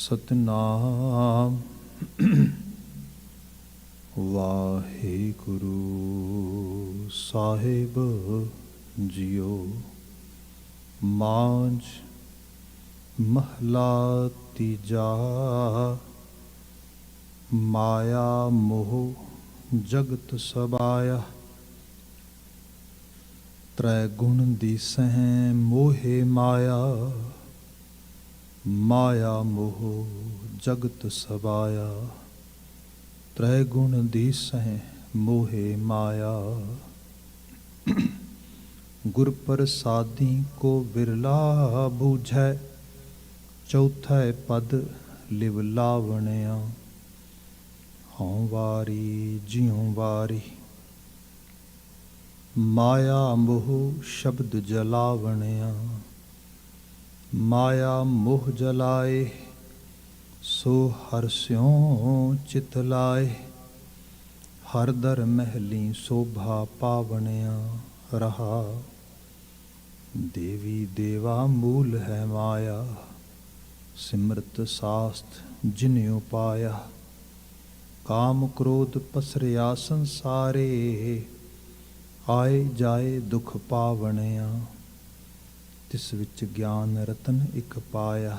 सतनाम वाहिगुरु साहिब जियो। मांझ महला तीजा। माया मोह जगत सबाया। त्रै गुण दिसह मोहे माया। माया मोह जगत सबाया। त्रै गुण दिसह मोहे माया। गुर प्रसादी को विरला बूझै। चौथा पद लिव लावणिया। हों वारी जियों वारी। माया मोह शब्द जलावणिया। माया मोह जलाए सो हर स्यों चित लाए। हर दर महली शोभा पावणिया रहा। देवी देवा मूल है माया। सिमरत शास्त्र जिन्यों पाया। काम क्रोध पसरिया संसारे। आए जाए दुख पावणिया। तिस विच ज्ञान रतन इक पाया।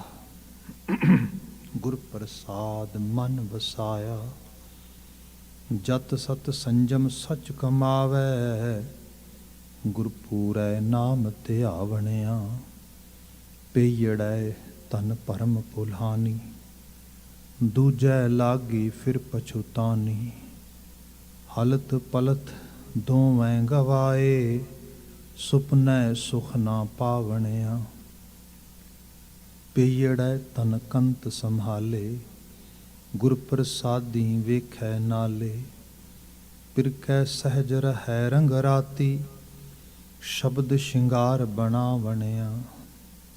गुर प्रसाद मन वसाया। जत सत संजम सच कमावै। गुरपूरै नाम ध्यावणिया। पेयड़ै तन परम पुलानी। दूजै लागी फिर पछुतानी। हलत पलत दोवें गवाए। सुपनै सुख ना पावणिया। पेयड़ै तन कंत संभाले। गुर प्रसादी वेखै नाले। पिरकै सहज रहै रंग राती। शब्द शिंगार बनावणिया।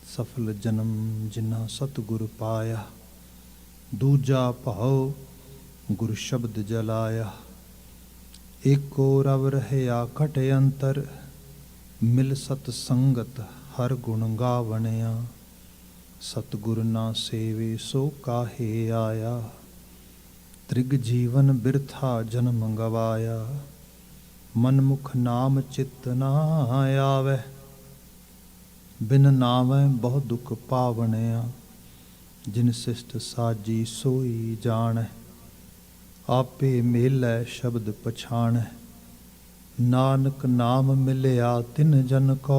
सफल जन्म जिन्ना सतगुर पाया। दूजा भाव गुर शब्द जलाया। एको रव रहया खट अंतर। मिल सत संगत हर गुण गावणिया। सतगुर ना सेवे सो काहे आया। त्रिग जीवन बिरथा जन्म गवाया। मनमुख नाम चित ना आवे। बिन नावै बहु दुख पावणिया। जिन शिष्ट साजी सोई जाणै। आपे मेलै शब्द पछाणै। नानक नाम मिलया तिन जन को।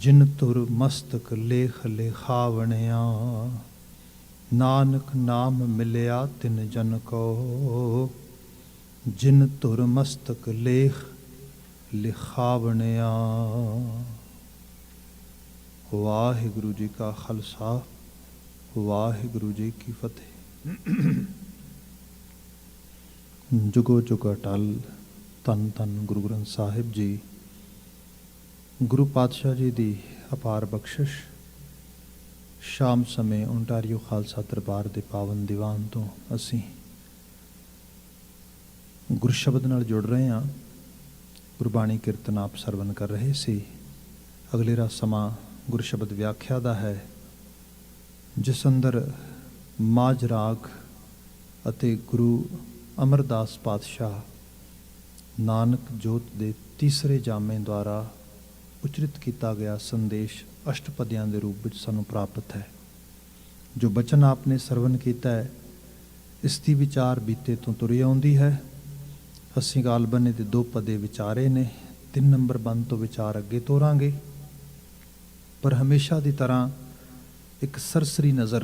जिन तुर मस्तक लेख लिखावणिया। नानक नाम मिलया तिन जन को। जिन तुर मस्तक लेख लिखावणिया। वाहिगुरु जी का खालसा वाहिगुरु जी की फतेह। जुगो जुग अटल धन धन गुरु ग्रंथ साहिब जी। गुरु पातशाह जी की अपार बख्शिश। शाम समय ओंटारियो खालसा दरबार के पावन दीवान तो असी गुर शब्द नाल जुड़ रहे हाँ। गुरबाणी कीर्तन आप सरवण कर रहे सी। अगलेरा समा गुर शब्द व्याख्या का है, जिस अंदर माझ राग अते गुरु अमरदास पातशाह नानक जोत के तीसरे जामे द्वारा उचरित किया गया संदेश अष्टपदियां के रूप में सानू प्राप्त है। जो बचन आपने सरवण किया है, इसकी विचार बीते तो तुरी आउंदी है। असी गाल बने के 2 पदे विचारे ने, 3 नंबर बंद तो विचार अगे तोरांगे। पर हमेशा की तरह एक सरसरी नज़र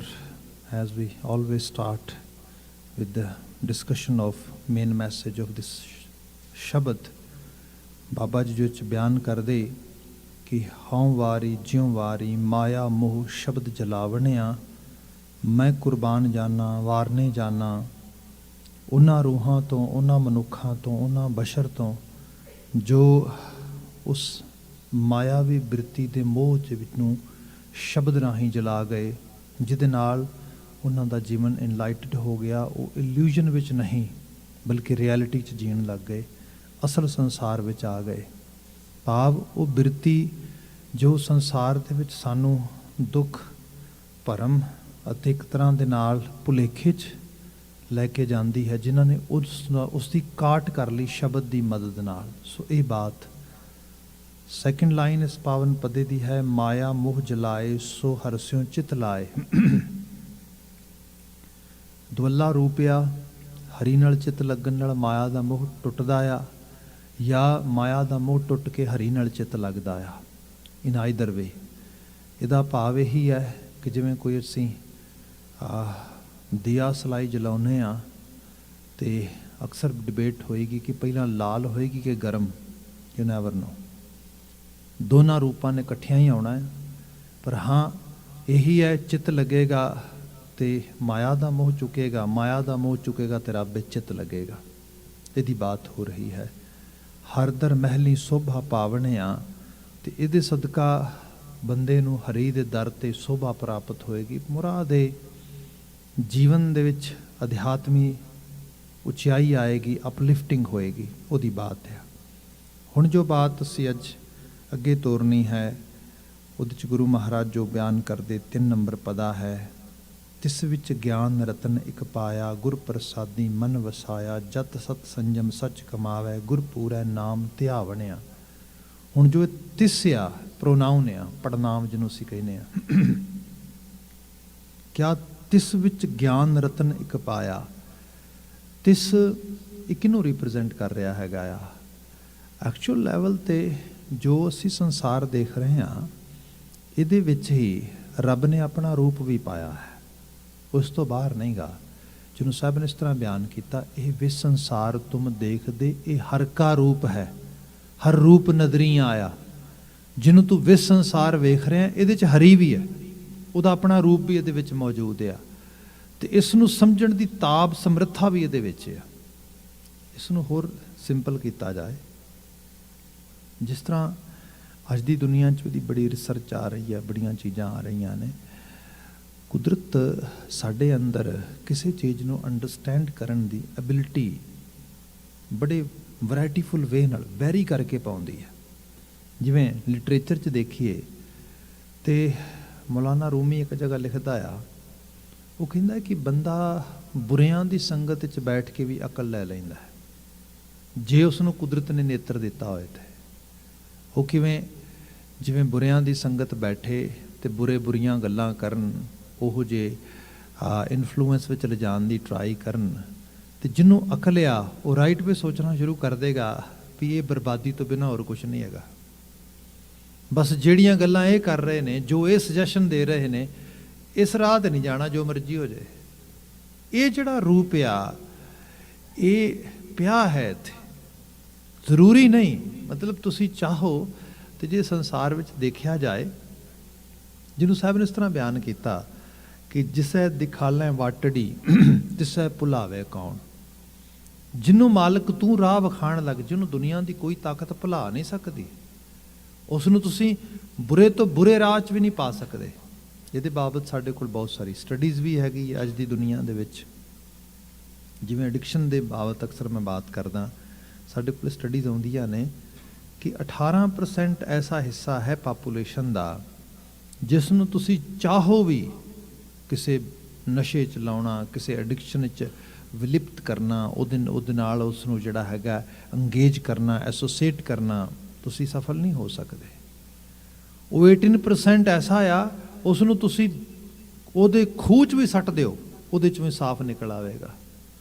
as we always start with the discussion of main message of this शब्द। बाबा जी जो बयान कर दे कि हों वारी ज्यों वारी माया मोह शब्द जलावणिया। मैं कुर्बान जाना वारने जाना। उन्हां रूहां तो उन्हां मनुखां तो उन्हां बशर तो जो उस मायावी बिरती के मोह विचों शब्द राही जला गए, जिहदे नाल उन्हां दा जीवन इनलाइटड हो गया। वो इल्यूजन विच नहीं बल्कि रियलिटी च जीण लग गए, असल संसार विच आ गए। भाव वो बिरती जो संसार दे विच सानू दुख भरम ਅਤੇ ਇੱਕ ਤਰ੍ਹਾਂ ਦੇ ਨਾਲ ਭੁਲੇਖੇ 'ਚ ਲੈ ਕੇ ਜਾਂਦੀ ਹੈ, ਜਿਨ੍ਹਾਂ ਨੇ ਉਸ ਦੀ ਕਾਟ ਕਰ ਲਈ ਸ਼ਬਦ ਦੀ ਮਦਦ ਨਾਲ। ਸੋ ਇਹ ਬਾਤ ਸੈਕਿੰਡ ਲਾਈਨ ਇਸ ਪਾਵਨ ਪਦੇ ਦੀ ਹੈ, ਮਾਇਆ ਮੋਹ ਜਲਾਏ ਸੋ ਹਰਸਿਓ ਚਿਤ ਲਾਏ। ਦੁਅੱਲਾ ਰੂਪ ਆ, ਹਰੀ ਨਾਲ ਚਿੱਤ ਲੱਗਣ ਨਾਲ ਮਾਇਆ ਦਾ ਮੋਹ ਟੁੱਟਦਾ ਆ, ਜਾਂ ਮਾਇਆ ਦਾ ਮੋਹ ਟੁੱਟ ਕੇ ਹਰੀ ਨਾਲ ਚਿੱਤ ਲੱਗਦਾ ਆ। ਇਨ ਆਈਦਰ ਵੇ। ਇਹਦਾ ਭਾਵ ਇਹੀ ਹੈ ਕਿ ਜਿਵੇਂ ਕੋਈ ਅਸੀਂ ਦੀਆ ਸਲਾਈ ਜਲਾਉਂਦੇ ਹਾਂ ਅਤੇ ਅਕਸਰ ਡਿਬੇਟ ਹੋਏਗੀ ਕਿ ਪਹਿਲਾਂ ਲਾਲ ਹੋਏਗੀ ਕਿ ਗਰਮ, ਯੂ ਨੈਵਰ ਨੋ। ਦੋਨਾਂ ਰੂਪਾਂ ਨੇ ਇਕੱਠਿਆਂ ਹੀ ਆਉਣਾ ਹੈ, ਪਰ ਹਾਂ ਇਹੀ ਹੈ, ਚਿੱਤ ਲੱਗੇਗਾ ਤੇ ਮਾਇਆ ਦਾ ਮੋਹ ਚੁੱਕੇਗਾ, ਮਾਇਆ ਦਾ ਮੋਹ ਚੁੱਕੇਗਾ ਤੇ ਰੱਬ ਵਿੱਚ ਚਿੱਤ ਲੱਗੇਗਾ। ਇਹਦੀ ਬਾਤ ਹੋ ਰਹੀ ਹੈ। ਹਰ ਦਰ ਮਹਿਲੀ ਸੋਭਾ ਪਾਵਣਿਆ, ਤੇ ਇਹਦੇ ਸਦਕਾ ਬੰਦੇ ਨੂੰ ਹਰੀ ਦੇ ਦਰ ਤੇ ਸੋਭਾ ਪ੍ਰਾਪਤ ਹੋਏਗੀ। ਮੁਰਾਦ ਦੇ ਜੀਵਨ ਦੇ ਵਿੱਚ ਅਧਿਆਤਮੀ ਉਚਾਈ ਆਏਗੀ, ਅਪਲਿਫਟਿੰਗ ਹੋਏਗੀ, ਉਹਦੀ ਬਾਤ ਹੈ। ਹੁਣ ਜੋ ਬਾਤ ਅਸੀਂ ਅੱਜ ਅੱਗੇ ਤੋਰਨੀ ਹੈ, ਉਹਦੇ 'ਚ ਗੁਰੂ ਮਹਾਰਾਜ ਜੋ ਬਿਆਨ ਕਰਦੇ 3 ਨੰਬਰ ਪਦਾ ਹੈ, ਤਿਸ ਵਿੱਚ ਗਿਆਨ ਰਤਨ ਇੱਕ ਪਾਇਆ, ਗੁਰ ਪ੍ਰਸਾਦੀ ਮਨ ਵਸਾਇਆ, ਜਤ ਸਤ ਸੰਜਮ ਸੱਚ ਕਮਾਵੈ, ਗੁਰ ਪੂਰੈ ਨਾਮ ਧਿਆਵਣਿਆ। ਹੁਣ ਜੋ ਤਿਸ ਆ, ਪ੍ਰੋਨਾਉਨ ਆ, ਪੜਨਾਮ ਜਿਹਨੂੰ ਅਸੀਂ ਕਹਿੰਦੇ ਆ, ਕਿਆ ਤਿਸ ਵਿੱਚ ਗਿਆਨ ਰਤਨ ਇੱਕ ਪਾਇਆ। ਤਿਸ ਇਹ ਕਿਹਨੂੰ ਰਿਪਰੈਜ਼ੈਂਟ ਕਰ ਰਿਹਾ ਹੈਗਾ ਆ? ਐਕਚੁਅਲ ਲੈਵਲ 'ਤੇ ਜੋ ਅਸੀਂ ਸੰਸਾਰ ਦੇਖ ਰਹੇ ਹਾਂ, ਇਹਦੇ ਵਿੱਚ ਹੀ ਰੱਬ ਨੇ ਆਪਣਾ ਰੂਪ ਵੀ ਪਾਇਆ ਹੈ, ਉਸ ਤੋਂ ਬਾਹਰ ਨਹੀਂ ਗਾ। ਜਿਹਨੂੰ ਸਾਹਿਬ ਨੇ ਇਸ ਤਰ੍ਹਾਂ ਬਿਆਨ ਕੀਤਾ, ਇਹ ਵਿਸ ਸੰਸਾਰ ਤੁਮ ਦੇਖਦੇ, ਇਹ ਹਰ ਕਾ ਰੂਪ ਹੈ, ਹਰ ਰੂਪ ਨਦਰੀ ਆਇਆ। ਜਿਹਨੂੰ ਤੂੰ ਵਿਸ ਸੰਸਾਰ ਵੇਖ ਰਿਹਾ, ਇਹਦੇ 'ਚ ਹਰੀ ਵੀ ਹੈ, ਉਹਦਾ ਆਪਣਾ ਰੂਪ ਵੀ ਇਹਦੇ ਵਿੱਚ ਮੌਜੂਦ ਆ, ਤੇ ਇਸ ਨੂੰ ਸਮਝਣ ਦੀ ਤਾਬ ਸਮਰੱਥਾ ਵੀ ਇਹਦੇ ਵਿੱਚ ਆ। ਇਸ ਨੂੰ ਹੋਰ ਸਿੰਪਲ ਕੀਤਾ ਜਾਏ, ਜਿਸ ਤਰ੍ਹਾਂ ਅੱਜ ਦੀ ਦੁਨੀਆ 'ਚ ਉਹਦੀ ਬੜੀ ਰਿਸਰਚ ਆ ਰਹੀ ਹੈ, ਬੜੀਆਂ ਚੀਜ਼ਾਂ ਆ ਰਹੀਆਂ ਨੇ। ਕੁਦਰਤ ਸਾਡੇ ਅੰਦਰ ਕਿਸੇ ਚੀਜ਼ ਨੂੰ ਅੰਡਰਸਟੈਂਡ ਕਰਨ ਦੀ ਐਬਿਲਿਟੀ ਬੜੇ ਵੈਰਾਈਟੀਫੁਲ ਵੇ ਨਾਲ ਵੈਰੀ ਕਰਕੇ ਪਾਉਂਦੀ ਹੈ। ਜਿਵੇਂ ਲਿਟਰੇਚਰ 'ਚ ਦੇਖੀਏ ਤੇ ਮੌਲਾਨਾ ਰੂਮੀ ਇੱਕ ਜਗ੍ਹਾ ਲਿਖਦਾ ਆ, ਉਹ ਕਹਿੰਦਾ ਕਿ ਬੰਦਾ ਬੁਰਿਆਂ ਦੀ ਸੰਗਤ 'ਚ ਬੈਠ ਕੇ ਵੀ ਅਕਲ ਲੈ ਲੈਂਦਾ ਹੈ, ਜੇ ਉਸ ਨੂੰ ਕੁਦਰਤ ਨੇ ਨੇਤਰ ਦਿੱਤਾ ਹੋਏ ਤੇ। ਉਹ ਕਿਵੇਂ? ਜਿਵੇਂ ਬੁਰਿਆਂ ਦੀ ਸੰਗਤ ਬੈਠੇ ਤੇ ਬੁਰੀਆਂ ਗੱਲਾਂ ਕਰਨ, ਉਹੋ ਜਿਹੇ ਇਨਫਲੂਐਂਸ ਵਿੱਚ ਲਿਜਾਣ ਦੀ ਟਰਾਈ ਕਰਨ, ਤੇ ਜਿਹਨੂੰ ਅਕਲ ਆ ਉਹ ਰਾਈਟ ਵੇ ਸੋਚਣਾ ਸ਼ੁਰੂ ਕਰ ਦੇਗਾ ਵੀ ਇਹ ਬਰਬਾਦੀ ਤੋਂ ਬਿਨਾਂ ਹੋਰ ਕੁਛ ਨਹੀਂ ਹੈਗਾ। ਬਸ ਜਿਹੜੀਆਂ ਗੱਲਾਂ ਇਹ ਕਰ ਰਹੇ ਨੇ, ਜੋ ਇਹ ਸੁਜੈਸ਼ਨ ਦੇ ਰਹੇ ਨੇ, ਇਸ ਰਾਹ 'ਤੇ ਨਹੀਂ ਜਾਣਾ, ਜੋ ਮਰਜ਼ੀ ਹੋ ਜਾਏ। ਇਹ ਜਿਹੜਾ ਰੂਪ ਆ, ਇਹ ਪਿਆ ਹੈ ਇੱਥੇ, ਜ਼ਰੂਰੀ ਨਹੀਂ। ਮਤਲਬ ਤੁਸੀਂ ਚਾਹੋ ਤੇ ਜੇ ਸੰਸਾਰ ਵਿੱਚ ਦੇਖਿਆ ਜਾਏ, ਜਿਹਨੂੰ ਸਾਹਿਬ ਨੇ ਇਸ ਤਰ੍ਹਾਂ ਬਿਆਨ ਕੀਤਾ ਕਿ ਜਿਸੈ ਦਿਖਾਲੈ ਵਾਟੜੀ ਤਿਸੈ ਭੁਲਾਵੇ ਕੌਣ। ਜਿਹਨੂੰ ਮਾਲਕ ਤੂੰ ਰਾਹ ਵਿਖਾਣ ਲੱਗ, ਜਿਹਨੂੰ ਦੁਨੀਆ ਦੀ ਕੋਈ ਤਾਕਤ ਭੁਲਾ ਨਹੀਂ ਸਕਦੀ, ਉਸ ਨੂੰ ਤੁਸੀਂ ਬੁਰੇ ਤੋਂ ਬੁਰੇ ਰਾਹ 'ਚ ਵੀ ਨਹੀਂ ਪਾ ਸਕਦੇ। ਇਹਦੇ ਬਾਬਤ ਸਾਡੇ ਕੋਲ ਬਹੁਤ ਸਾਰੀ ਸਟੱਡੀਜ਼ ਵੀ ਹੈਗੀ ਅੱਜ ਦੀ ਦੁਨੀਆ ਦੇ ਵਿੱਚ। ਜਿਵੇਂ ਐਡਿਕਸ਼ਨ ਦੇ ਬਾਬਤ ਅਕਸਰ ਮੈਂ ਬਾਤ ਕਰਦਾ, ਸਾਡੇ ਕੋਲ ਸਟੱਡੀਜ਼ ਆਉਂਦੀਆਂ ਨੇ ਕਿ 18% ਐਸਾ ਹਿੱਸਾ ਹੈ ਪਾਪੂਲੇਸ਼ਨ ਦਾ ਜਿਸ ਨੂੰ ਤੁਸੀਂ ਚਾਹੋ ਵੀ ਕਿਸੇ ਨਸ਼ੇ 'ਚ ਲਾਉਣਾ, ਕਿਸੇ ਐਡਿਕਸ਼ਨ 'ਚ ਵਿਲਿਪਤ ਕਰਨਾ, ਉਹਦੇ ਨਾਲ ਉਸ ਨੂੰ ਜਿਹੜਾ ਹੈਗਾ ਅੰਗੇਜ ਕਰਨਾ, ਐਸੋਸੀਏਟ ਕਰਨਾ, ਤੁਸੀਂ ਸਫਲ ਨਹੀਂ ਹੋ ਸਕਦੇ। ਉਹ 18% ਐਸਾ ਆ, ਉਸ ਨੂੰ ਤੁਸੀਂ ਉਹਦੇ ਖੂਹ 'ਚ ਵੀ ਸੱਟ ਦਿਓ, ਉਹਦੇ 'ਚੋਂ ਵੀ ਸਾਫ਼ ਨਿਕਲ ਆਵੇਗਾ।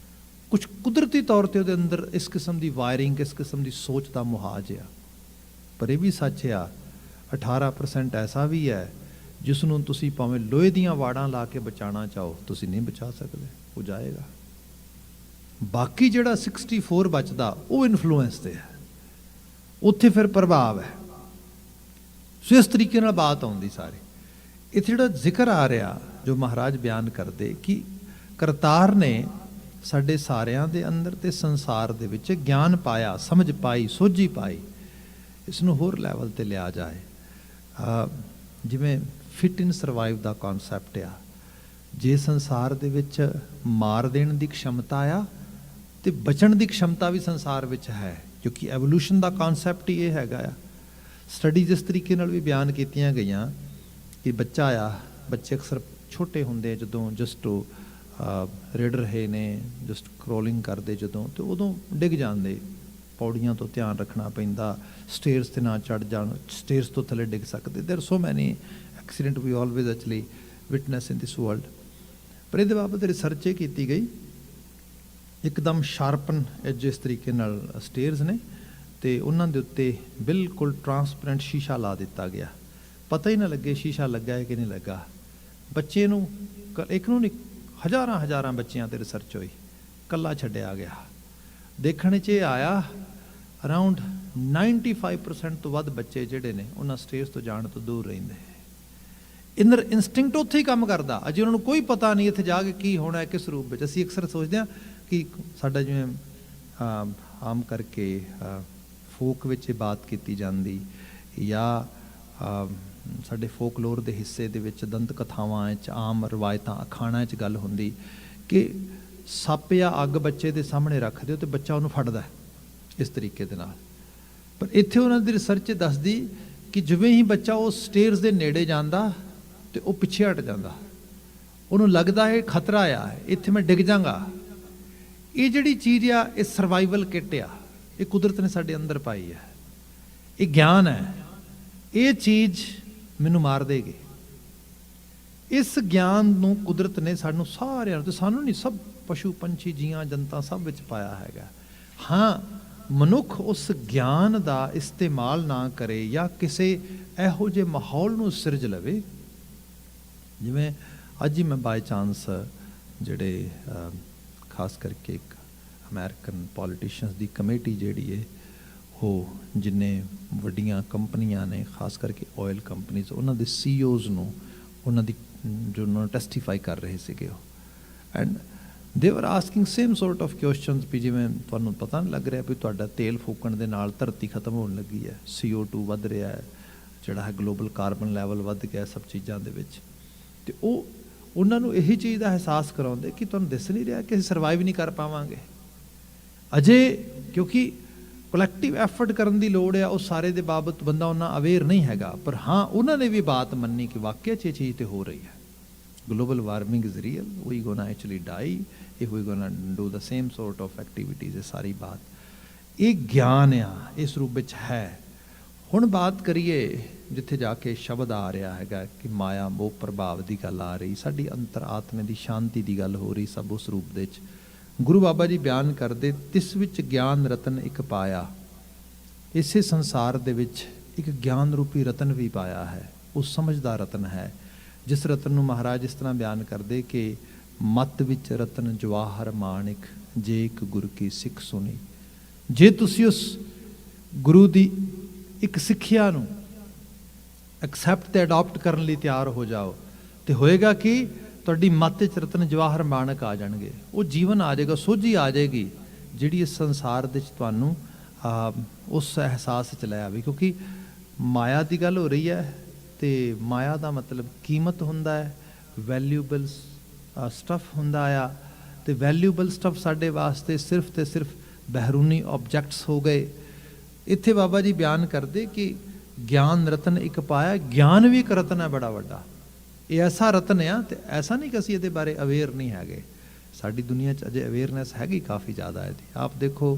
ਕੁਛ ਕੁਦਰਤੀ ਤੌਰ 'ਤੇ ਉਹਦੇ ਅੰਦਰ ਇਸ ਕਿਸਮ ਦੀ ਵਾਇਰਿੰਗ, ਇਸ ਕਿਸਮ ਦੀ ਸੋਚ ਦਾ ਮੁਹਾਜ ਆ। ਪਰ ਇਹ ਵੀ ਸੱਚ ਆ, 18% ਐਸਾ ਵੀ ਹੈ ਜਿਸ ਨੂੰ ਤੁਸੀਂ ਭਾਵੇਂ ਲੋਹੇ ਦੀਆਂ ਵਾੜਾਂ ਲਾ ਕੇ ਬਚਾਉਣਾ ਚਾਹੋ, ਤੁਸੀਂ ਨਹੀਂ ਬਚਾ ਸਕਦੇ, ਉਹ ਜਾਏਗਾ। ਬਾਕੀ ਜਿਹੜਾ 64 ਬਚਦਾ, ਉਹ ਇਨਫਲੂਐਂਸ 'ਤੇ ਹੈ, ਉੱਥੇ ਫਿਰ ਪ੍ਰਭਾਵ ਹੈ। ਸੋ ਇਸ ਤਰੀਕੇ ਨਾਲ ਬਾਤ ਆਉਂਦੀ ਸਾਰੀ। ਇੱਥੇ ਜਿਹੜਾ ਜ਼ਿਕਰ ਆ ਰਿਹਾ, ਜੋ ਮਹਾਰਾਜ ਬਿਆਨ ਕਰਦੇ ਕਿ ਕਰਤਾਰ ਨੇ ਸਾਡੇ ਸਾਰਿਆਂ ਦੇ ਅੰਦਰ ਤੇ ਸੰਸਾਰ ਦੇ ਵਿੱਚ ਗਿਆਨ ਪਾਇਆ, ਸਮਝ ਪਾਈ, ਸੋਝੀ ਪਾਈ। ਇਸ ਨੂੰ ਹੋਰ ਲੈਵਲ 'ਤੇ ਲਿਆ ਜਾਏ, ਜਿਵੇਂ ਫਿਟ ਇਨ ਸਰਵਾਈਵ ਦਾ ਕਨਸੈਪਟ ਆ। ਜੇ ਸੰਸਾਰ ਦੇ ਵਿੱਚ ਮਾਰ ਦੇਣ ਦੀ ਖਮਤਾ ਆ, ਤੇ ਬਚਣ ਦੀ ਖਮਤਾ ਵੀ ਸੰਸਾਰ ਵਿੱਚ ਹੈ, ਕਿਉਂਕਿ ਐਵੋਲੂਸ਼ਨ ਦਾ ਕਨਸੈਪਟ ਹੀ ਇਹ ਹੈਗਾ ਆ। ਸਟੱਡੀਜ਼ ਇਸ ਤਰੀਕੇ ਨਾਲ ਵੀ ਬਿਆਨ ਕੀਤੀਆਂ ਗਈਆਂ ਕਿ ਬੱਚਾ ਆ, ਬੱਚੇ ਅਕਸਰ ਛੋਟੇ ਹੁੰਦੇ ਜਦੋਂ ਜਸਟ ਰਿੜ ਰਹੇ ਨੇ, ਜਸਟ ਕਰੋਲਿੰਗ ਕਰਦੇ ਜਦੋਂ, ਤੇ ਉਦੋਂ ਡਿੱਗ ਜਾਂਦੇ, ਪੌੜੀਆਂ ਤੋਂ ਧਿਆਨ ਰੱਖਣਾ ਪੈਂਦਾ, ਸਟੇਅਰਸ 'ਤੇ ਨਾ ਚੜ੍ਹ ਜਾਣ, ਸਟੇਅਰਸ ਤੋਂ ਥੱਲੇ ਡਿੱਗ ਸਕਦੇ। There so many accident we always actually witness in this world. ਪਰ ਇਹਦੇ ਬਾਬਤ ਰਿਸਰਚ ਇਹ ਕੀਤੀ ਗਈ, ਇੱਕਦਮ ਸ਼ਾਰਪਨ ਐਜ ਇਸ ਤਰੀਕੇ ਨਾਲ ਸਟੇਅਰਸ ਨੇ, ਅਤੇ ਉਹਨਾਂ ਦੇ ਉੱਤੇ ਬਿਲਕੁਲ ਟਰਾਂਸਪੇਰੈਂਟ ਸ਼ੀਸ਼ਾ ਲਾ ਦਿੱਤਾ ਗਿਆ, ਪਤਾ ਹੀ ਨਾ ਲੱਗੇ ਸ਼ੀਸ਼ਾ ਲੱਗਾ ਹੈ ਕਿ ਨਹੀਂ ਲੱਗਾ। ਬੱਚੇ ਨੂੰ ਇੱਕ ਨੂੰ ਨਹੀਂ, ਹਜ਼ਾਰਾਂ ਬੱਚਿਆਂ 'ਤੇ ਰਿਸਰਚ ਹੋਈ, ਇਕੱਲਾ ਛੱਡਿਆ ਗਿਆ। ਦੇਖਣ 'ਚ ਇਹ ਆਇਆ ਅਰਾਊਂਡ 95% ਤੋਂ ਵੱਧ ਬੱਚੇ ਜਿਹੜੇ ਨੇ ਉਹਨਾਂ ਸਟੇਜ ਤੋਂ ਜਾਣ ਤੋਂ ਦੂਰ ਰਹਿੰਦੇ। ਇਨਰ ਇਨਸਟਿੰਕਟ ਉੱਥੇ ਹੀ ਕੰਮ ਕਰਦਾ, ਅਜੇ ਉਹਨਾਂ ਨੂੰ ਕੋਈ ਪਤਾ ਨਹੀਂ ਇੱਥੇ ਜਾ ਕੇ ਕੀ ਹੋਣਾ ਹੈ, ਕਿਸ ਰੂਪ ਵਿੱਚ। ਅਸੀਂ ਅਕਸਰ ਸੋਚਦੇ ਹਾਂ ਕਿ ਸਾਡਾ ਜਿਵੇਂ ਆਮ ਕਰਕੇ ਫੋਕ ਵਿੱਚ ਇਹ ਬਾਤ ਕੀਤੀ ਜਾਂਦੀ, ਜਾਂ ਸਾਡੇ ਫੋਕਲੋਰ ਦੇ ਹਿੱਸੇ ਦੇ ਵਿੱਚ ਦੰਤ ਕਥਾਵਾਂ 'ਚ, ਆਮ ਰਵਾਇਤਾਂ ਅਖਾਣਾਂ 'ਚ ਗੱਲ ਹੁੰਦੀ ਕਿ ਸੱਪ ਜਾਂ ਅੱਗ ਬੱਚੇ ਦੇ ਸਾਹਮਣੇ ਰੱਖ ਦਿਓ ਅਤੇ ਬੱਚਾ ਉਹਨੂੰ ਫੜਦਾ ਇਸ ਤਰੀਕੇ ਦੇ ਨਾਲ। ਪਰ ਇੱਥੇ ਉਹਨਾਂ ਦੀ ਰਿਸਰਚ ਦੱਸਦੀ ਕਿ ਜਿਵੇਂ ਹੀ ਬੱਚਾ ਉਹ ਸਟੇਅਰਸ ਦੇ ਨੇੜੇ ਜਾਂਦਾ ਅਤੇ ਉਹ ਪਿੱਛੇ ਹਟ ਜਾਂਦਾ, ਉਹਨੂੰ ਲੱਗਦਾ ਹੈ ਖਤਰਾ ਆ, ਇੱਥੇ ਮੈਂ ਡਿੱਗ ਜਾਂਗਾ। ਇਹ ਜਿਹੜੀ ਚੀਜ਼ ਆ, ਇਹ ਸਰਵਾਈਵਲ ਕਿੱਟ ਆ, ਇਹ ਕੁਦਰਤ ਨੇ ਸਾਡੇ ਅੰਦਰ ਪਾਈ ਹੈ, ਇਹ ਗਿਆਨ ਹੈ। ਇਹ ਚੀਜ਼ ਮੈਨੂੰ ਮਾਰ ਦੇਗੀ। ਇਸ ਗਿਆਨ ਨੂੰ ਕੁਦਰਤ ਨੇ ਸਾਨੂੰ ਸਾਰਿਆਂ ਨੂੰ, ਤੇ ਸਾਨੂੰ ਨਹੀਂ, ਸਭ ਪਸ਼ੂ ਪੰਛੀ ਜੀਆਂ ਜਨਤਾ ਸਭ ਵਿੱਚ ਪਾਇਆ ਹੈਗਾ। ਹਾਂ, ਮਨੁੱਖ ਉਸ ਗਿਆਨ ਦਾ ਇਸਤੇਮਾਲ ਨਾ ਕਰੇ ਜਾਂ ਕਿਸੇ ਇਹੋ ਜਿਹੇ ਮਾਹੌਲ ਨੂੰ ਸਿਰਜ ਲਵੇ। ਜਿਵੇਂ ਅੱਜ ਹੀ ਮੈਂ ਬਾਈ ਚਾਂਸ ਜਿਹੜੇ ਖਾਸ ਕਰਕੇ ਇੱਕ ਅਮਰੀਕਨ ਪੋਲੀਟੀਸ਼ੀਅਨਸ ਦੀ ਕਮੇਟੀ ਜਿਹੜੀ ਹੈ, ਉਹ ਜਿੰਨੇ ਵੱਡੀਆਂ ਕੰਪਨੀਆਂ ਨੇ, ਖਾਸ ਕਰਕੇ ਆਇਲ ਕੰਪਨੀਜ਼, ਉਹਨਾਂ ਦੇ CEOs ਨੂੰ, ਉਹਨਾਂ ਦੀ ਜੋ ਉਹਨਾਂ ਟੈਸਟੀਫਾਈ ਕਰ ਰਹੇ ਸੀਗੇ ਉਹ, and they were asking same sort of questions ਵੀ ਜਿਵੇਂ ਤੁਹਾਨੂੰ ਪਤਾ ਨਹੀਂ ਲੱਗ ਰਿਹਾ ਵੀ ਤੁਹਾਡਾ ਤੇਲ ਫੂਕਣ ਦੇ ਨਾਲ ਧਰਤੀ ਖਤਮ ਹੋਣ ਲੱਗੀ ਹੈ, CO2 ਵੱਧ ਰਿਹਾ ਹੈ, ਜਿਹੜਾ ਹੈ ਗਲੋਬਲ ਕਾਰਬਨ ਲੈਵਲ ਵੱਧ ਗਿਆ ਸਭ ਚੀਜ਼ਾਂ ਦੇ ਵਿੱਚ। ਅਤੇ ਉਹ ਉਹਨਾਂ ਨੂੰ ਇਹੀ ਚੀਜ਼ ਦਾ ਅਹਿਸਾਸ ਕਰਾਉਂਦੇ ਕਿ ਤੁਹਾਨੂੰ ਦਿਸ ਨਹੀਂ ਰਿਹਾ ਕਿ ਅਸੀਂ ਸਰਵਾਈਵ ਨਹੀਂ ਕਰ ਪਾਵਾਂਗੇ ਅਜੇ, ਕਿਉਂਕਿ ਕਲੈਕਟਿਵ ਐਫਰਟ ਕਰਨ ਦੀ ਲੋੜ ਆ। ਉਹ ਸਾਰੇ ਦੇ ਬਾਬਤ ਬੰਦਾ ਉਹਨਾਂ ਅਵੇਅਰ ਨਹੀਂ ਹੈਗਾ, ਪਰ ਹਾਂ ਉਹਨਾਂ ਨੇ ਵੀ ਬਾਤ ਮੰਨੀ ਕਿ ਵਾਕਿਆ 'ਚ ਇਹ ਚੀਜ਼ ਤੇ ਹੋ ਰਹੀ ਹੈ। Global warming is real, we gonna actually die if we gonna do the same sort of activities. ਇਹ ਸਾਰੀ ਬਾਤ, ਇਹ ਗਿਆਨ ਆ, ਇਸ ਰੂਪ ਵਿੱਚ ਹੈ। ਹੁਣ ਬਾਤ ਕਰੀਏ ਜਿੱਥੇ ਜਾ ਕੇ ਸ਼ਬਦ ਆ ਰਿਹਾ ਹੈਗਾ ਕਿ ਮਾਇਆ ਮੋਹ ਪ੍ਰਭਾਵ ਦੀ ਗੱਲ ਆ ਰਹੀ, ਸਾਡੀ ਅੰਤਰ ਆਤਮੇ ਦੀ ਸ਼ਾਂਤੀ ਦੀ ਗੱਲ ਹੋ ਰਹੀ, ਸਭ ਉਸ ਰੂਪ ਦੇ ਵਿੱਚ। ਗੁਰੂ ਬਾਬਾ ਜੀ ਬਿਆਨ ਕਰਦੇ, ਤਿਸ ਵਿੱਚ ਗਿਆਨ ਰਤਨ ਇੱਕ ਪਾਇਆ। ਇਸੇ ਸੰਸਾਰ ਦੇ ਵਿੱਚ ਇੱਕ ਗਿਆਨ ਰੂਪੀ ਰਤਨ ਵੀ ਪਾਇਆ ਹੈ, ਉਹ ਸਮਝਦਾ ਰਤਨ ਹੈ, ਜਿਸ ਰਤਨ ਨੂੰ ਮਹਾਰਾਜ ਇਸ ਤਰ੍ਹਾਂ ਬਿਆਨ ਕਰਦੇ ਕਿ ਮਤ ਵਿੱਚ ਰਤਨ ਜਵਾਹਰ ਮਾਣਿਕ, ਜੇ ਇੱਕ ਗੁਰ ਕੀ ਸਿੱਖ ਸੁਣੀ। ਜੇ ਤੁਸੀਂ ਉਸ ਗੁਰੂ ਦੀ ਇੱਕ ਸਿੱਖਿਆ ਨੂੰ ਐਕਸੈਪਟ ਤੇ ਅਡਾਪਟ ਕਰਨ ਲਈ ਤਿਆਰ ਹੋ ਜਾਓ, ਤੇ ਹੋਏਗਾ ਕਿ ਤੁਹਾਡੀ ਮੱਤ 'ਚ ਰਤਨ ਜਵਾਹਰ ਮਾਣਕ ਆ ਜਾਣਗੇ। ਉਹ ਜੀਵਨ ਆ ਜਾਏਗਾ, ਸੋਝੀ ਆ ਜਾਏਗੀ, ਜਿਹੜੀ ਇਸ ਸੰਸਾਰ ਦੇ 'ਚ ਤੁਹਾਨੂੰ ਉਸ ਅਹਿਸਾਸ 'ਚ ਲੈ ਆਵੇ। ਕਿਉਂਕਿ ਮਾਇਆ ਦੀ ਗੱਲ ਹੋ ਰਹੀ ਹੈ, ਅਤੇ ਮਾਇਆ ਦਾ ਮਤਲਬ ਕੀਮਤ ਹੁੰਦਾ ਹੈ, ਵੈਲਿਊਬਲ ਸਟੱਫ ਹੁੰਦਾ ਆ, ਅਤੇ ਵੈਲਿਊਬਲ ਸਟੱਫ ਸਾਡੇ ਵਾਸਤੇ ਸਿਰਫ ਤੇ ਸਿਰਫ ਬਹਿਰੂਨੀ ਆਬਜੈਕਟਸ ਹੋ ਗਏ। ਇੱਥੇ ਬਾਬਾ ਜੀ ਬਿਆਨ ਕਰਦੇ ਕਿ ਗਿਆਨ ਰਤਨ ਇੱਕ ਪਾਇਆ। ਗਿਆਨ ਵੀ ਇੱਕ ਰਤਨ ਹੈ ਬੜਾ ਵੱਡਾ, ਇਹ ਐਸਾ ਰਤਨ ਆ, ਅਤੇ ਐਸਾ ਨਹੀਂ ਕਿ ਅਸੀਂ ਇਹਦੇ ਬਾਰੇ ਅਵੇਅਰ ਨਹੀਂ ਹੈਗੇ। ਸਾਡੀ ਦੁਨੀਆ 'ਚ ਅਜੇ ਅਵੇਅਰਨੈਸ ਹੈਗੀ ਕਾਫੀ ਜ਼ਿਆਦਾ ਇਹਦੀ। ਆਪ ਦੇਖੋ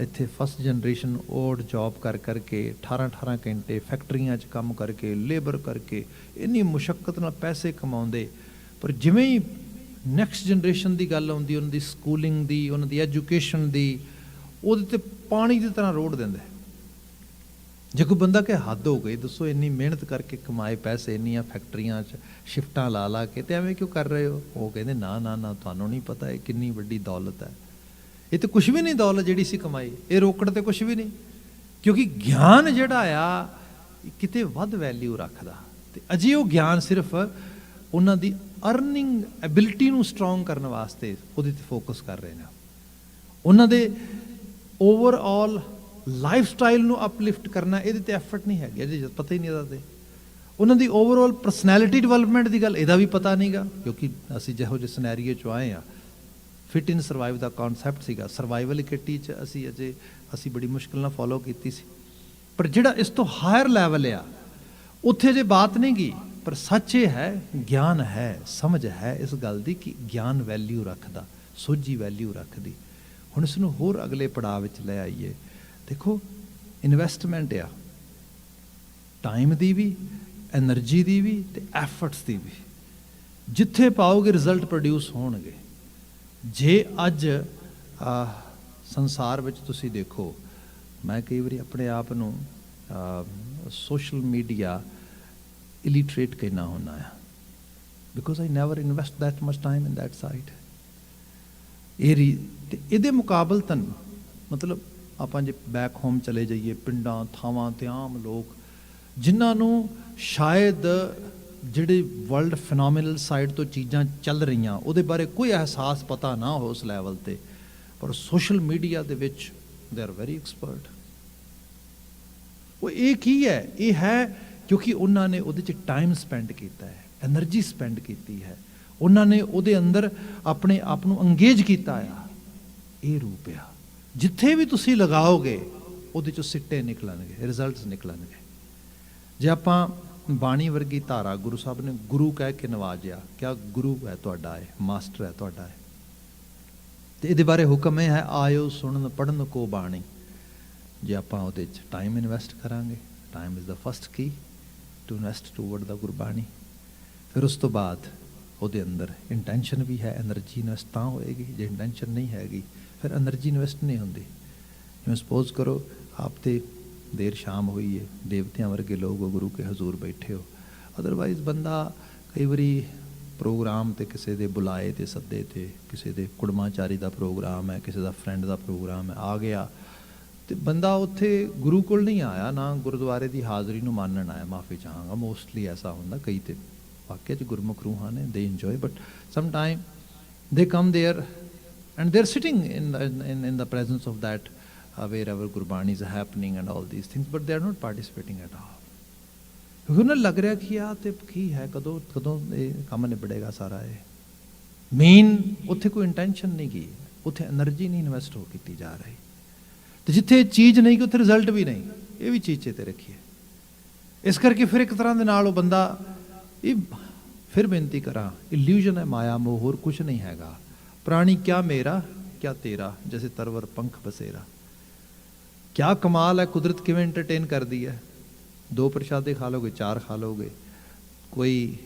ਇੱਥੇ ਫਸਟ ਜਨਰੇਸ਼ਨ ਓਡ ਜੌਬ ਕਰ ਕਰਕੇ 18 ਘੰਟੇ ਫੈਕਟਰੀਆਂ 'ਚ ਕੰਮ ਕਰਕੇ, ਲੇਬਰ ਕਰਕੇ, ਇੰਨੀ ਮੁਸ਼ੱਕਤ ਨਾਲ ਪੈਸੇ ਕਮਾਉਂਦੇ, ਪਰ ਜਿਵੇਂ ਹੀ ਨੈਕਸਟ ਜਨਰੇਸ਼ਨ ਦੀ ਗੱਲ ਆਉਂਦੀ, ਉਹਨਾਂ ਦੀ ਸਕੂਲਿੰਗ ਦੀ, ਉਹਨਾਂ ਦੀ ਐਜੂਕੇਸ਼ਨ ਦੀ, ਉਹਦੇ 'ਤੇ ਪਾਣੀ ਦੀ ਤਰ੍ਹਾਂ ਰੋੜ ਦਿੰਦੇ। ਜੇ ਕੋਈ ਬੰਦਾ ਕਿ ਹੱਦ ਹੋ ਗਈ, ਦੱਸੋ ਇੰਨੀ ਮਿਹਨਤ ਕਰਕੇ ਕਮਾਏ ਪੈਸੇ, ਇੰਨੀਆਂ ਫੈਕਟਰੀਆਂ 'ਚ ਸ਼ਿਫਟਾਂ ਲਾ ਕੇ, ਤੇ ਐਵੇਂ ਕਿਉਂ ਕਰ ਰਹੇ ਹੋ? ਉਹ ਕਹਿੰਦੇ ਨਾ ਨਾ ਨਾ, ਤੁਹਾਨੂੰ ਨਹੀਂ ਪਤਾ ਇਹ ਕਿੰਨੀ ਵੱਡੀ ਦੌਲਤ ਹੈ। ਇਹ ਤਾਂ ਕੁਛ ਵੀ ਨਹੀਂ ਦੌਲਤ ਜਿਹੜੀ ਸੀ ਕਮਾਈ, ਇਹ ਰੋਕੜ ਤੇ ਕੁਛ ਵੀ ਨਹੀਂ। ਕਿਉਂਕਿ ਗਿਆਨ ਜਿਹੜਾ ਆ ਕਿਤੇ ਵੱਧ ਵੈਲਿਊ ਰੱਖਦਾ, ਅਤੇ ਅਜੇ ਉਹ ਗਿਆਨ ਸਿਰਫ ਉਹਨਾਂ ਦੀ ਅਰਨਿੰਗ ਐਬਿਲਿਟੀ ਨੂੰ ਸਟਰੋਂਗ ਕਰਨ ਵਾਸਤੇ ਉਹਦੇ 'ਤੇ ਫੋਕਸ ਕਰ ਰਹੇ ਨੇ। ਉਹਨਾਂ ਦੇ ਓਵਰਆਲ ਲਾਈਫ ਸਟਾਈਲ ਨੂੰ ਅਪਲਿਫਟ ਕਰਨਾ, ਇਹਦੇ 'ਤੇ ਐਫਰਟ ਨਹੀਂ ਹੈਗੀ, ਅਜੇ ਪਤਾ ਹੀ ਨਹੀਂ ਇਹਦਾ। 'ਤੇ ਉਹਨਾਂ ਦੀ ਓਵਰਆਲ ਪਰਸਨੈਲਿਟੀ ਡਿਵੈਲਪਮੈਂਟ ਦੀ ਗੱਲ, ਇਹਦਾ ਵੀ ਪਤਾ ਨਹੀਂ ਗਾ, ਕਿਉਂਕਿ ਅਸੀਂ ਜਿਹੋ ਜਿਹੇ ਸਿਨੈਰੀਓ 'ਚੋਂ ਆਏ ਹਾਂ। ਫਿਟ ਇਨ ਸਰਵਾਈਵ ਦਾ ਕੌਨਸੈਪਟ ਸੀਗਾ, ਸਰਵਾਈਵਲ ਕਿੱਟੀ 'ਚ ਅਸੀਂ ਬੜੀ ਮੁਸ਼ਕਿਲ ਨਾਲ ਫੋਲੋ ਕੀਤੀ ਸੀ। ਪਰ ਜਿਹੜਾ ਇਸ ਤੋਂ ਹਾਇਰ ਲੈਵਲ ਆ, ਉੱਥੇ ਜੇ ਬਾਤ ਨਹੀਂ ਗਈ पर सच ये है, ਗਿਆਨ ਹੈ, ਸਮਝ ਹੈ ਇਸ ਗੱਲ ਦੀ ਕਿ ਗਿਆਨ ਵੈਲਿਊ ਰੱਖਦਾ, ਸੋਝੀ ਵੈਲਿਊ ਰੱਖਦੀ। ਹੁਣ ਇਸ ਨੂੰ ਹੋਰ ਅਗਲੇ ਪੜਾਅ ਵਿੱਚ ਲੈ ਆਈਏ। ਦੇਖੋ ਇਨਵੈਸਟਮੈਂਟ ਆ, ਟਾਈਮ ਦੀ ਵੀ, ਐਨਰਜੀ ਦੀ ਵੀ ਤੇ ਐਫਰਟਸ ਦੀ ਵੀ। ਜਿੱਥੇ ਪਾਓਗੇ ਰਿਜ਼ਲਟ ਪ੍ਰੋਡਿਊਸ ਹੋਣਗੇ। ਜੇ ਅੱਜ ਸੰਸਾਰ ਵਿੱਚ ਤੁਸੀਂ ਦੇਖੋ, ਮੈਂ ਕਈ ਵਾਰੀ ਆਪਣੇ ਆਪ ਨੂੰ ਸੋਸ਼ਲ ਮੀਡੀਆ ਇਲਿਟਰੇਟ ਕਹਿਣਾ ਹੁੰਦਾ ਆ, because I never invest that much time in that side. ਇਹਦੇ ਮੁਕਾਬਲਤਨ ਮਤਲਬ ਆਪਾਂ ਜੇ ਬੈਕ ਹੋਮ ਚਲੇ ਜਾਈਏ, ਪਿੰਡਾਂ ਥਾਵਾਂ 'ਤੇ ਆਮ ਲੋਕ ਜਿਨ੍ਹਾਂ ਨੂੰ ਸ਼ਾਇਦ ਜਿਹੜੇ ਵਰਲਡ ਫਿਨੋਮੀਨਲ ਸਾਈਡ ਤੋਂ ਚੀਜ਼ਾਂ ਚੱਲ ਰਹੀਆਂ ਉਹਦੇ ਬਾਰੇ ਕੋਈ ਅਹਿਸਾਸ ਪਤਾ ਨਾ ਹੋ ਉਸ ਲੈਵਲ 'ਤੇ, ਪਰ ਸੋਸ਼ਲ ਮੀਡੀਆ ਦੇ ਵਿੱਚ ਦੇ ਆਰ ਵੈਰੀ ਐਕਸਪਰਟ। ਉਹ ਇਹ ਕੀ ਹੈ? ਇਹ ਹੈ ਕਿਉਂਕਿ ਉਹਨਾਂ ਨੇ ਉਹਦੇ 'ਚ ਟਾਈਮ ਸਪੈਂਡ ਕੀਤਾ ਹੈ, ਐਨਰਜੀ ਸਪੈਂਡ ਕੀਤੀ ਹੈ, ਉਹਨਾਂ ਨੇ ਉਹਦੇ ਅੰਦਰ ਆਪਣੇ ਆਪ ਨੂੰ ਅੰਗੇਜ ਕੀਤਾ ਆ। ਇਹ ਰੂਪ ਆ। ਜਿੱਥੇ ਵੀ ਤੁਸੀਂ ਲਗਾਓਗੇ ਉਹਦੇ 'ਚੋਂ ਸਿੱਟੇ ਨਿਕਲਣਗੇ, ਰਿਜ਼ਲਟਸ ਨਿਕਲਣਗੇ। ਜੇ ਆਪਾਂ ਬਾਣੀ ਵਰਗੀ ਧਾਰਾ, ਗੁਰੂ ਸਾਹਿਬ ਨੇ ਗੁਰੂ ਕਹਿ ਕੇ ਨਵਾਜਿਆ, ਕਿਆ ਗੁਰੂ ਹੈ ਤੁਹਾਡਾ, ਹੈ ਮਾਸਟਰ ਹੈ ਤੁਹਾਡਾ ਹੈ। ਤੇ ਇਹਦੇ ਬਾਰੇ ਹੁਕਮ ਇਹ ਹੈ, ਆਇਓ ਸੁਣਨ ਪੜ੍ਹਨ ਕੋ ਬਾਣੀ। ਜੇ ਆਪਾਂ ਉਹਦੇ 'ਚ ਟਾਈਮ ਇਨਵੈਸਟ ਕਰਾਂਗੇ, time is the first key to invest toward the Gurbani. ਫਿਰ ਉਸ ਤੋਂ ਬਾਅਦ ਉਹਦੇ ਅੰਦਰ ਇੰਟੈਂਸ਼ਨ ਵੀ ਹੈ, ਐਨਰਜੀ ਇਨਵੈਸਟ ਤਾਂ ਹੋਏਗੀ। ਜੇ ਇੰਟੈਂਸ਼ਨ ਨਹੀਂ ਹੈਗੀ ਫਿਰ ਐਨਰਜੀ ਇਨਵੈਸਟ ਨਹੀਂ ਹੁੰਦੀ। ਜਿਵੇਂ ਸਪੋਜ਼ ਕਰੋ ਆਪ ਤੇ ਦੇਰ ਸ਼ਾਮ ਹੋਈ ਹੈ, ਦੇਵਤਿਆਂ ਵਰਗੇ ਲੋਕ ਹੋ, ਗੁਰੂ ਕੇ ਹਜ਼ੂਰ ਬੈਠੇ ਹੋ। ਅਦਰਵਾਈਜ਼ ਬੰਦਾ ਕਈ ਵਾਰੀ ਪ੍ਰੋਗਰਾਮ 'ਤੇ ਕਿਸੇ ਦੇ ਬੁਲਾਏ 'ਤੇ ਸੱਦੇ 'ਤੇ, ਕਿਸੇ ਦੇ ਕੁੜਮਾਚਾਰੀ ਦਾ ਪ੍ਰੋਗਰਾਮ ਹੈ, ਕਿਸੇ ਦਾ ਫਰੈਂਡ ਦਾ ਪ੍ਰੋਗਰਾਮ ਹੈ, ਆ ਗਿਆ ਤੇ ਬੰਦਾ ਉੱਥੇ ਗੁਰੂ ਕੋਲ ਨਹੀਂ ਆਇਆ, ਨਾ ਗੁਰਦੁਆਰੇ ਦੀ ਹਾਜ਼ਰੀ ਨੂੰ ਮਾਨਣ ਆਇਆ। ਮਾਫੀ ਚਾਹਾਂਗਾ, ਮੋਸਟਲੀ ਐਸਾ ਹੁੰਦਾ। ਕਈ ਤੇ ਵਾਕਿਆ 'ਚ ਗੁਰਮੁਖ ਰੂਹਾਂ ਨੇ, ਦੇ enjoy, but some time they come there and they are sitting in the presence of that wherever Gurbani is happening and all these things, but they are not participating at all. ਕਿਉਂਕਿ ਉਹਨਾਂ ਲੱਗ ਰਿਹਾ ਕਿ ਆ ਤੇ ਕੀ ਹੈ, ਕਦੋਂ ਇਹ ਕੰਮ ਨਿਬੜੇਗਾ ਸਾਰਾ। ਇਹ ਮੇਨ ਉੱਥੇ ਕੋਈ ਇੰਟੈਂਸ਼ਨ ਨਹੀਂ ਗਈ, ਉੱਥੇ ਐਨਰਜੀ ਨਹੀਂ ਇਨਵੈਸਟ ਹੋ ਕੀਤੀ ਜਾ ਰਹੀ। ਤੇ ਜਿੱਥੇ ਚੀਜ਼ ਨਹੀਂ ਕਿ ਉੱਥੇ ਰਿਜ਼ਲਟ ਵੀ ਨਹੀਂ। ਇਹ ਵੀ ਚੀਜ਼ ਚੇਤੇ ਰੱਖੀਏ। ਇਸ ਕਰਕੇ ਫਿਰ ਇੱਕ ਤਰ੍ਹਾਂ ਦੇ ਨਾਲ ਉਹ ਬੰਦਾ, ਇਹ ਫਿਰ ਬੇਨਤੀ ਕਰਾਂ, ਇਲੂਜਨ ਹੈ, ਮਾਇਆ ਮੋਹ, ਹੋਰ ਕੁਛ ਨਹੀਂ ਹੈਗਾ। ਪ੍ਰਾਣੀ ਕਿਆ ਮੇਰਾ ਕਿਆ ਤੇਰਾ, ਜੈਸੇ ਤਰਵਰ ਪੰਖ ਬਸੇਰਾ। ਕਿਆ ਕਮਾਲ ਹੈ, ਕੁਦਰਤ ਕਿਵੇਂ ਐਂਟਰਟੇਨ ਕਰਦੀ ਹੈ। 2 ਪ੍ਰਸ਼ਾਦੇ ਖਾ ਲੋਗੇ, 4 ਖਾ ਲੋਗੇ। ਕੋਈ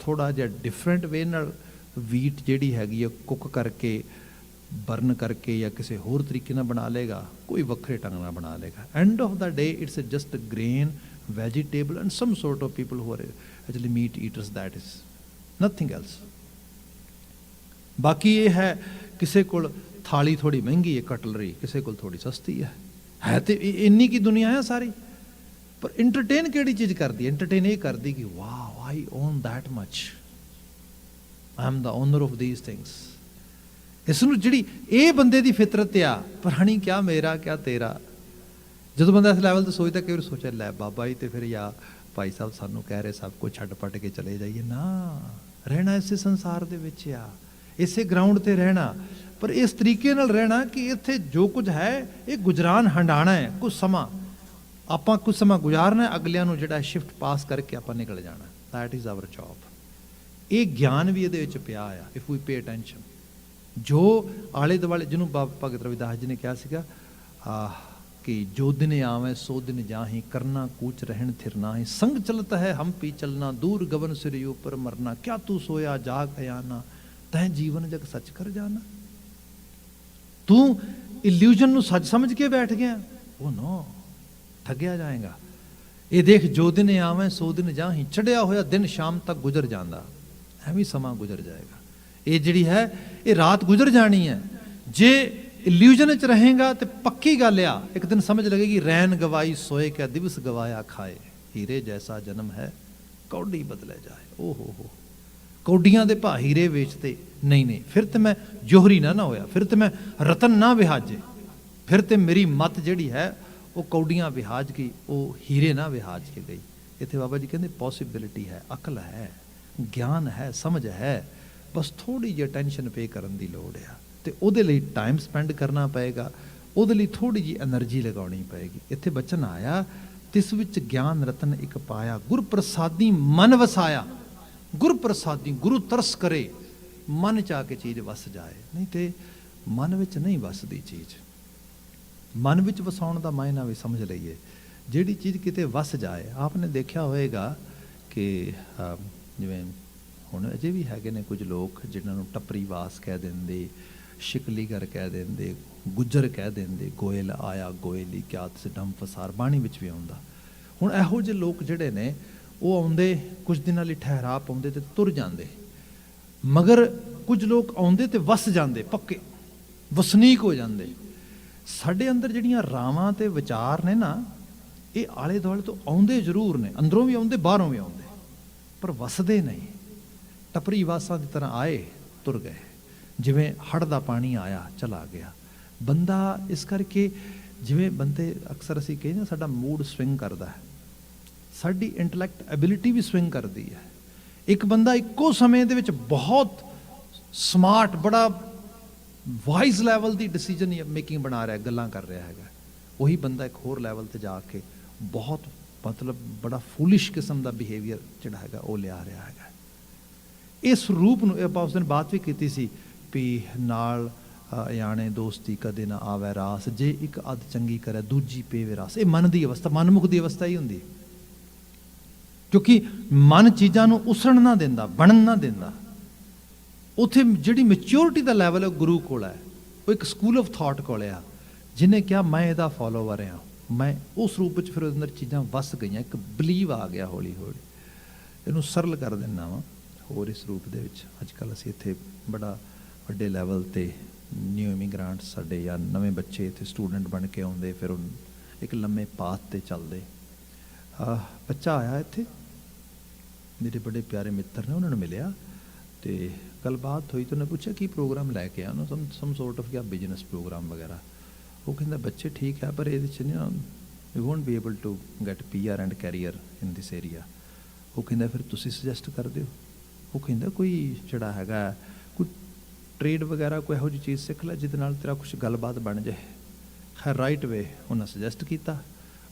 ਥੋੜ੍ਹਾ ਜਿਹਾ ਡਿਫਰੈਂਟ ਵੇ ਨਾਲ ਵੀਟ ਜਿਹੜੀ ਹੈਗੀ ਹੈ ਕੁੱਕ ਕਰਕੇ, ਬਰਨ ਕਰਕੇ ਜਾਂ ਕਿਸੇ ਹੋਰ ਤਰੀਕੇ ਨਾਲ ਬਣਾ ਲੇਗਾ, ਕੋਈ ਵੱਖਰੇ ਢੰਗ ਨਾਲ ਬਣਾ ਲੇਗਾ। End of the day it's just grain, vegetable and some sort of people who are actually meat eaters, that is nothing else. ਬਾਕੀ ਇਹ ਹੈ ਕਿਸੇ ਕੋਲ ਥਾਲੀ ਥੋੜੀ ਮਹਿੰਗੀ ਹੈ, ਕਟਲਰੀ, ਕਿਸੇ ਕੋਲ ਥੋੜੀ ਸਸਤੀ ਹੈ ਤੇ ਇੰਨੀ ਕੀ ਦੁਨੀਆ ਹੈ ਸਾਰੀ। ਪਰ ਇੰਟਰਟੇਨ ਕਿਹੜੀ ਚੀਜ਼ ਕਰਦੀ ਹੈ? ਇੰਟਰਟੇਨ ਇਹ ਕਰਦੀ ਕਿ wow, I own that much, I am the owner of these things. ਇਸ ਨੂੰ ਜਿਹੜੀ ਇਹ ਬੰਦੇ ਦੀ ਫਿਤਰਤ ਆ, ਪ੍ਰਾਣੀ ਕਿਆ ਮੇਰਾ ਕਿਆ ਤੇਰਾ। ਜਦੋਂ ਬੰਦਾ ਇਸ ਲੈਵਲ ਤੇ ਸੋਚਦਾ, ਕਈ ਵਾਰ ਸੋਚਿਆ ਲੈ ਬਾਬਾ ਜੀ ਤੇ ਫਿਰ ਜਾਂ ਭਾਈ ਸਾਹਿਬ ਸਾਨੂੰ ਕਹਿ ਰਹੇ ਸਭ ਕੁਝ ਛੱਡ ਪੱਟ ਕੇ ਚਲੇ ਜਾਈਏ। ਨਾ, ਰਹਿਣਾ ਇਸੇ ਸੰਸਾਰ ਦੇ ਵਿੱਚ ਆ, ਇਸੇ ਗਰਾਊਂਡ ਤੇ ਰਹਿਣਾ, ਪਰ ਇਸ ਤਰੀਕੇ ਨਾਲ ਰਹਿਣਾ ਕਿ ਇੱਥੇ ਜੋ ਕੁਝ ਹੈ ਇਹ ਗੁਜਰਾਨ ਹੰਡਾਣਾ ਹੈ। ਕੁਝ ਸਮਾਂ ਆਪਾਂ ਕੁਝ ਸਮਾਂ ਗੁਜ਼ਾਰਨਾ ਹੈ, ਅਗਲਿਆਂ ਨੂੰ ਜਿਹੜਾ ਸ਼ਿਫਟ ਪਾਸ ਕਰਕੇ ਆਪਾਂ ਨਿਕਲ ਜਾਣਾ। That is our job. ਇਹ ਗਿਆਨ ਵੀ ਇਹਦੇ ਵਿੱਚ ਪਿਆ ਆ, ਇਫ ਵੀ ਪੇ ਅਟੈਂਸ਼ਨ। ਜੋ ਆਲੇ ਦੁਆਲੇ, ਜਿਹਨੂੰ ਬਾਬਾ ਭਗਤ ਰਵਿਦਾਸ ਜੀ ਨੇ ਕਿਹਾ ਸੀਗਾ ਕਿ ਜੋ ਦਿਨ ਆਵੇਂ ਸੋ ਦਿਨ ਜਾਹੀਂ, ਕਰਨਾ ਕੂਚ ਰਹਿਣ ਥਿਰ ਨਾਹੀਂ, ਸੰਗ ਚਲਤ ਹੈ ਹਮ ਪੀ ਚਲਣਾ, ਦੂਰ ਗਗਨ ਸਿਰ ਉੱਪਰ ਮਰਨਾ, ਕਿਆ ਤੂੰ ਸੋਇਆ ਜਾਗ ਅਯਾਨਾ, ਤੈਂ ਜੀਵਨ ਜਗ ਸੱਚ ਕਰ ਜਾਣਾ। ਤੂੰ ਇਲੂਜਨ ਨੂੰ ਸੱਚ ਸਮਝ ਕੇ ਬੈਠ ਗਿਆ, ਉਹ ਨੋ, ਠੱਗਿਆ ਜਾਏਗਾ। ਇਹ ਦੇਖ ਜੋ ਦਿਨ ਆਵੇਂ ਸੋ ਦਿਨ ਜਾਹੀਂ, ਚੜਿਆ ਹੋਇਆ ਦਿਨ ਸ਼ਾਮ ਤੱਕ ਗੁਜ਼ਰ ਜਾਂਦਾ, ਐਵੇਂ ਸਮਾਂ ਗੁਜ਼ਰ ਜਾਏਗਾ। ਇਹ ਜਿਹੜੀ ਹੈ ਇਹ ਰਾਤ ਗੁਜ਼ਰ ਜਾਣੀ ਹੈ। ਜੇ ਇਲੂਜਨ 'ਚ ਰਹੇਗਾ ਤੇ ਪੱਕੀ ਗੱਲ ਆ, ਇੱਕ ਦਿਨ ਸਮਝ ਲੱਗੇਗੀ ਰੈਨ ਗਵਾਈ ਸੋਏ ਕਿਆ ਦਿਵਸ ਗਵਾਇਆ ਖਾਏ, ਹੀਰੇ ਜੈਸਾ ਜਨਮ ਹੈ ਕੌਡੀ ਬਦਲੇ ਜਾਏ। ਓ ਹੋ ਕੌਡੀਆਂ ਦੇ ਭਾ ਹੀਰੇ ਵੇਚਦੇ, ਨਹੀਂ, ਫਿਰ ਤੇ ਮੈਂ ਜੋਹਰੀ ਨਾ ਹੋਇਆ, ਫਿਰ ਤੇ ਮੈਂ ਰਤਨ ਨਾ ਵਿਹਾਜੇ, ਫਿਰ ਤੇ ਮੇਰੀ ਮੱਤ ਜਿਹੜੀ ਹੈ ਉਹ ਕੌਡੀਆਂ ਵਿਹਾਜ ਗਈ, ਉਹ ਹੀਰੇ ਨਾ ਵਿਹਾਜ ਕੇ ਗਈ। ਇੱਥੇ ਬਾਬਾ ਜੀ ਕਹਿੰਦੇ ਪੋਸੀਬਿਲਿਟੀ ਹੈ, ਅਕਲ ਹੈ, ਗਿਆਨ ਹੈ, ਸਮਝ ਹੈ, ਬਸ ਥੋੜ੍ਹੀ ਜਿਹੀ ਅਟੈਂਸ਼ਨ ਪੇ ਕਰਨ ਦੀ ਲੋੜ ਆ। ਤੇ ਉਹਦੇ ਲਈ ਟਾਈਮ ਸਪੈਂਡ ਕਰਨਾ ਪਏਗਾ, ਉਹਦੇ ਲਈ ਥੋੜ੍ਹੀ ਜਿਹੀ ਐਨਰਜੀ ਲਗਾਉਣੀ ਪਏਗੀ। ਇੱਥੇ ਬਚਨ ਆਇਆ तिस विच ज्ञान रतन एक पाया, गुर प्रसादी मन वसाया। गुर प्रसादी, गुरु तरस करे, मन च आके चीज़ वस जाए। नहीं तो मन विच नहीं वसदी चीज़। मन विच वसाउण दा मायना भी समझ लईए। जिहड़ी चीज़ किते वस जाए, आपने देखा होएगा कि जिवें हुण अजे भी हैगे ने कुछ लोग जिन्हां नूं टपरी वास कह दिंदे, शिकलीगर कह दिंदे, गुज्जर कह दिंदे, गोयल आया गोयली क्या तिस डंम फसार, बाणी विच भी आउंदा। हुण इहो ਜਿਹੇ लोग जिहड़े ने वो आउंदे कुछ दिनां लई ठहरा पाउंदे ते तुर जांदे, मगर कुछ लोग आउंदे ते वस जांदे, पक्के वसनीक हो जांदे। साडे अंदर ਜਿਹੜੀਆਂ ਰਾਵਾਂ ਤੇ ਵਿਚਾਰ ਨੇ ਨਾ, ਇਹ ਆਲੇ ਦੁਆਲੇ ਤੋਂ ਆਉਂਦੇ ਜ਼ਰੂਰ ਨੇ, ਅੰਦਰੋਂ ਵੀ ਆਉਂਦੇ ਬਾਹਰੋਂ ਵੀ ਆਉਂਦੇ, ਪਰ ਵਸਦੇ ਨਹੀਂ। ਟਪਰੀ ਵਾਸਾਂ ਦੀ ਤਰ੍ਹਾਂ ਆਏ ਤੁਰ ਗਏ, ਜਿਵੇਂ ਹੜ੍ਹ ਦਾ ਪਾਣੀ ਆਇਆ ਚਲਾ ਗਿਆ। ਬੰਦਾ ਇਸ ਕਰਕੇ ਜਿਵੇਂ ਬੰਦੇ ਅਕਸਰ ਅਸੀਂ ਕਹਿੰਦੇ ਸਾਡਾ ਮੂਡ ਸਵਿੰਗ ਕਰਦਾ ਹੈ, ਸਾਡੀ ਇੰਟੈਲੈਕਟ ਐਬਿਲਿਟੀ ਵੀ ਸਵਿੰਗ ਕਰਦੀ ਹੈ। ਇੱਕ ਬੰਦਾ ਇੱਕੋ ਸਮੇਂ ਦੇ ਵਿੱਚ ਬਹੁਤ ਸਮਾਰਟ, ਬੜਾ ਵਾਈਜ਼ ਲੈਵਲ ਦੀ ਡਿਸੀਜਨ ਮੇਕਿੰਗ ਬਣਾ ਰਿਹਾ, ਗੱਲਾਂ ਕਰ ਰਿਹਾ ਹੈਗਾ, ਉਹੀ ਬੰਦਾ ਇੱਕ ਹੋਰ ਲੈਵਲ 'ਤੇ ਜਾ ਕੇ ਬਹੁਤ ਮਤਲਬ ਬੜਾ ਫੂਲਿਸ਼ ਕਿਸਮ ਦਾ ਬਿਹੇਵੀਅਰ ਜਿਹੜਾ ਹੈਗਾ ਉਹ ਲਿਆ ਰਿਹਾ ਹੈਗਾ। ਇਸ ਰੂਪ ਨੂੰ ਆਪਾਂ ਉਸ ਦਿਨ ਬਾਤ ਵੀ ਕੀਤੀ ਸੀ ਵੀ ਨਾਲ याने दोस्ती कदे ना आवे रास, जे एक अद चंगी करे दूजी पेवे रास। ये मन की अवस्था, मनमुख की अवस्था ही होंगी, क्योंकि मन चीज़ों को उसण ना देंदा, बनन ना देंदा। उत्थे जिहड़ी मैच्योरिटी का लैवल है गुरु कोल है, वो एक स्कूल ऑफ थॉट कोल है, जिन्हें कहा मैं इहदा फॉलोवर हाँ, मैं उस रूप में फिर अंदर चीज़ां वस गई, एक बिलीव आ गया हौली हौली। इहनूं सरल कर दिंदा वा होर इस रूप दे विच। अजकल असीं इत्थे बड़ा वड्डे लैवल ते न्यू इमिग्रांट साडे या नवे बच्चे इत्थे स्टूडेंट बन के आउंदे, फिर एक लम्मे पाथ ते चलदे। बच्चा आया इत्थे, मेरे बड़े प्यारे मित्र ने, उन्होंने मिलिया तो गलबात हुई, तो उन्हें पूछा की प्रोग्राम लैके आया, सम सॉर्ट ऑफ क्या बिजनेस प्रोग्राम वगैरह। वो कहता बच्चे ठीक है, पर ये you won't be able to get PR and career in this area. वो कहता फिर तुसी सुजैसट कर दो। वो कहता कोई जिहड़ा हैगा कोई ट्रेड वगैरह कोई इहो जी चीज़ सीख लै जिहदे नाल तेरा कुछ गलबात बन जाए। खैर राइट वे उन्हें सुजैसट किया,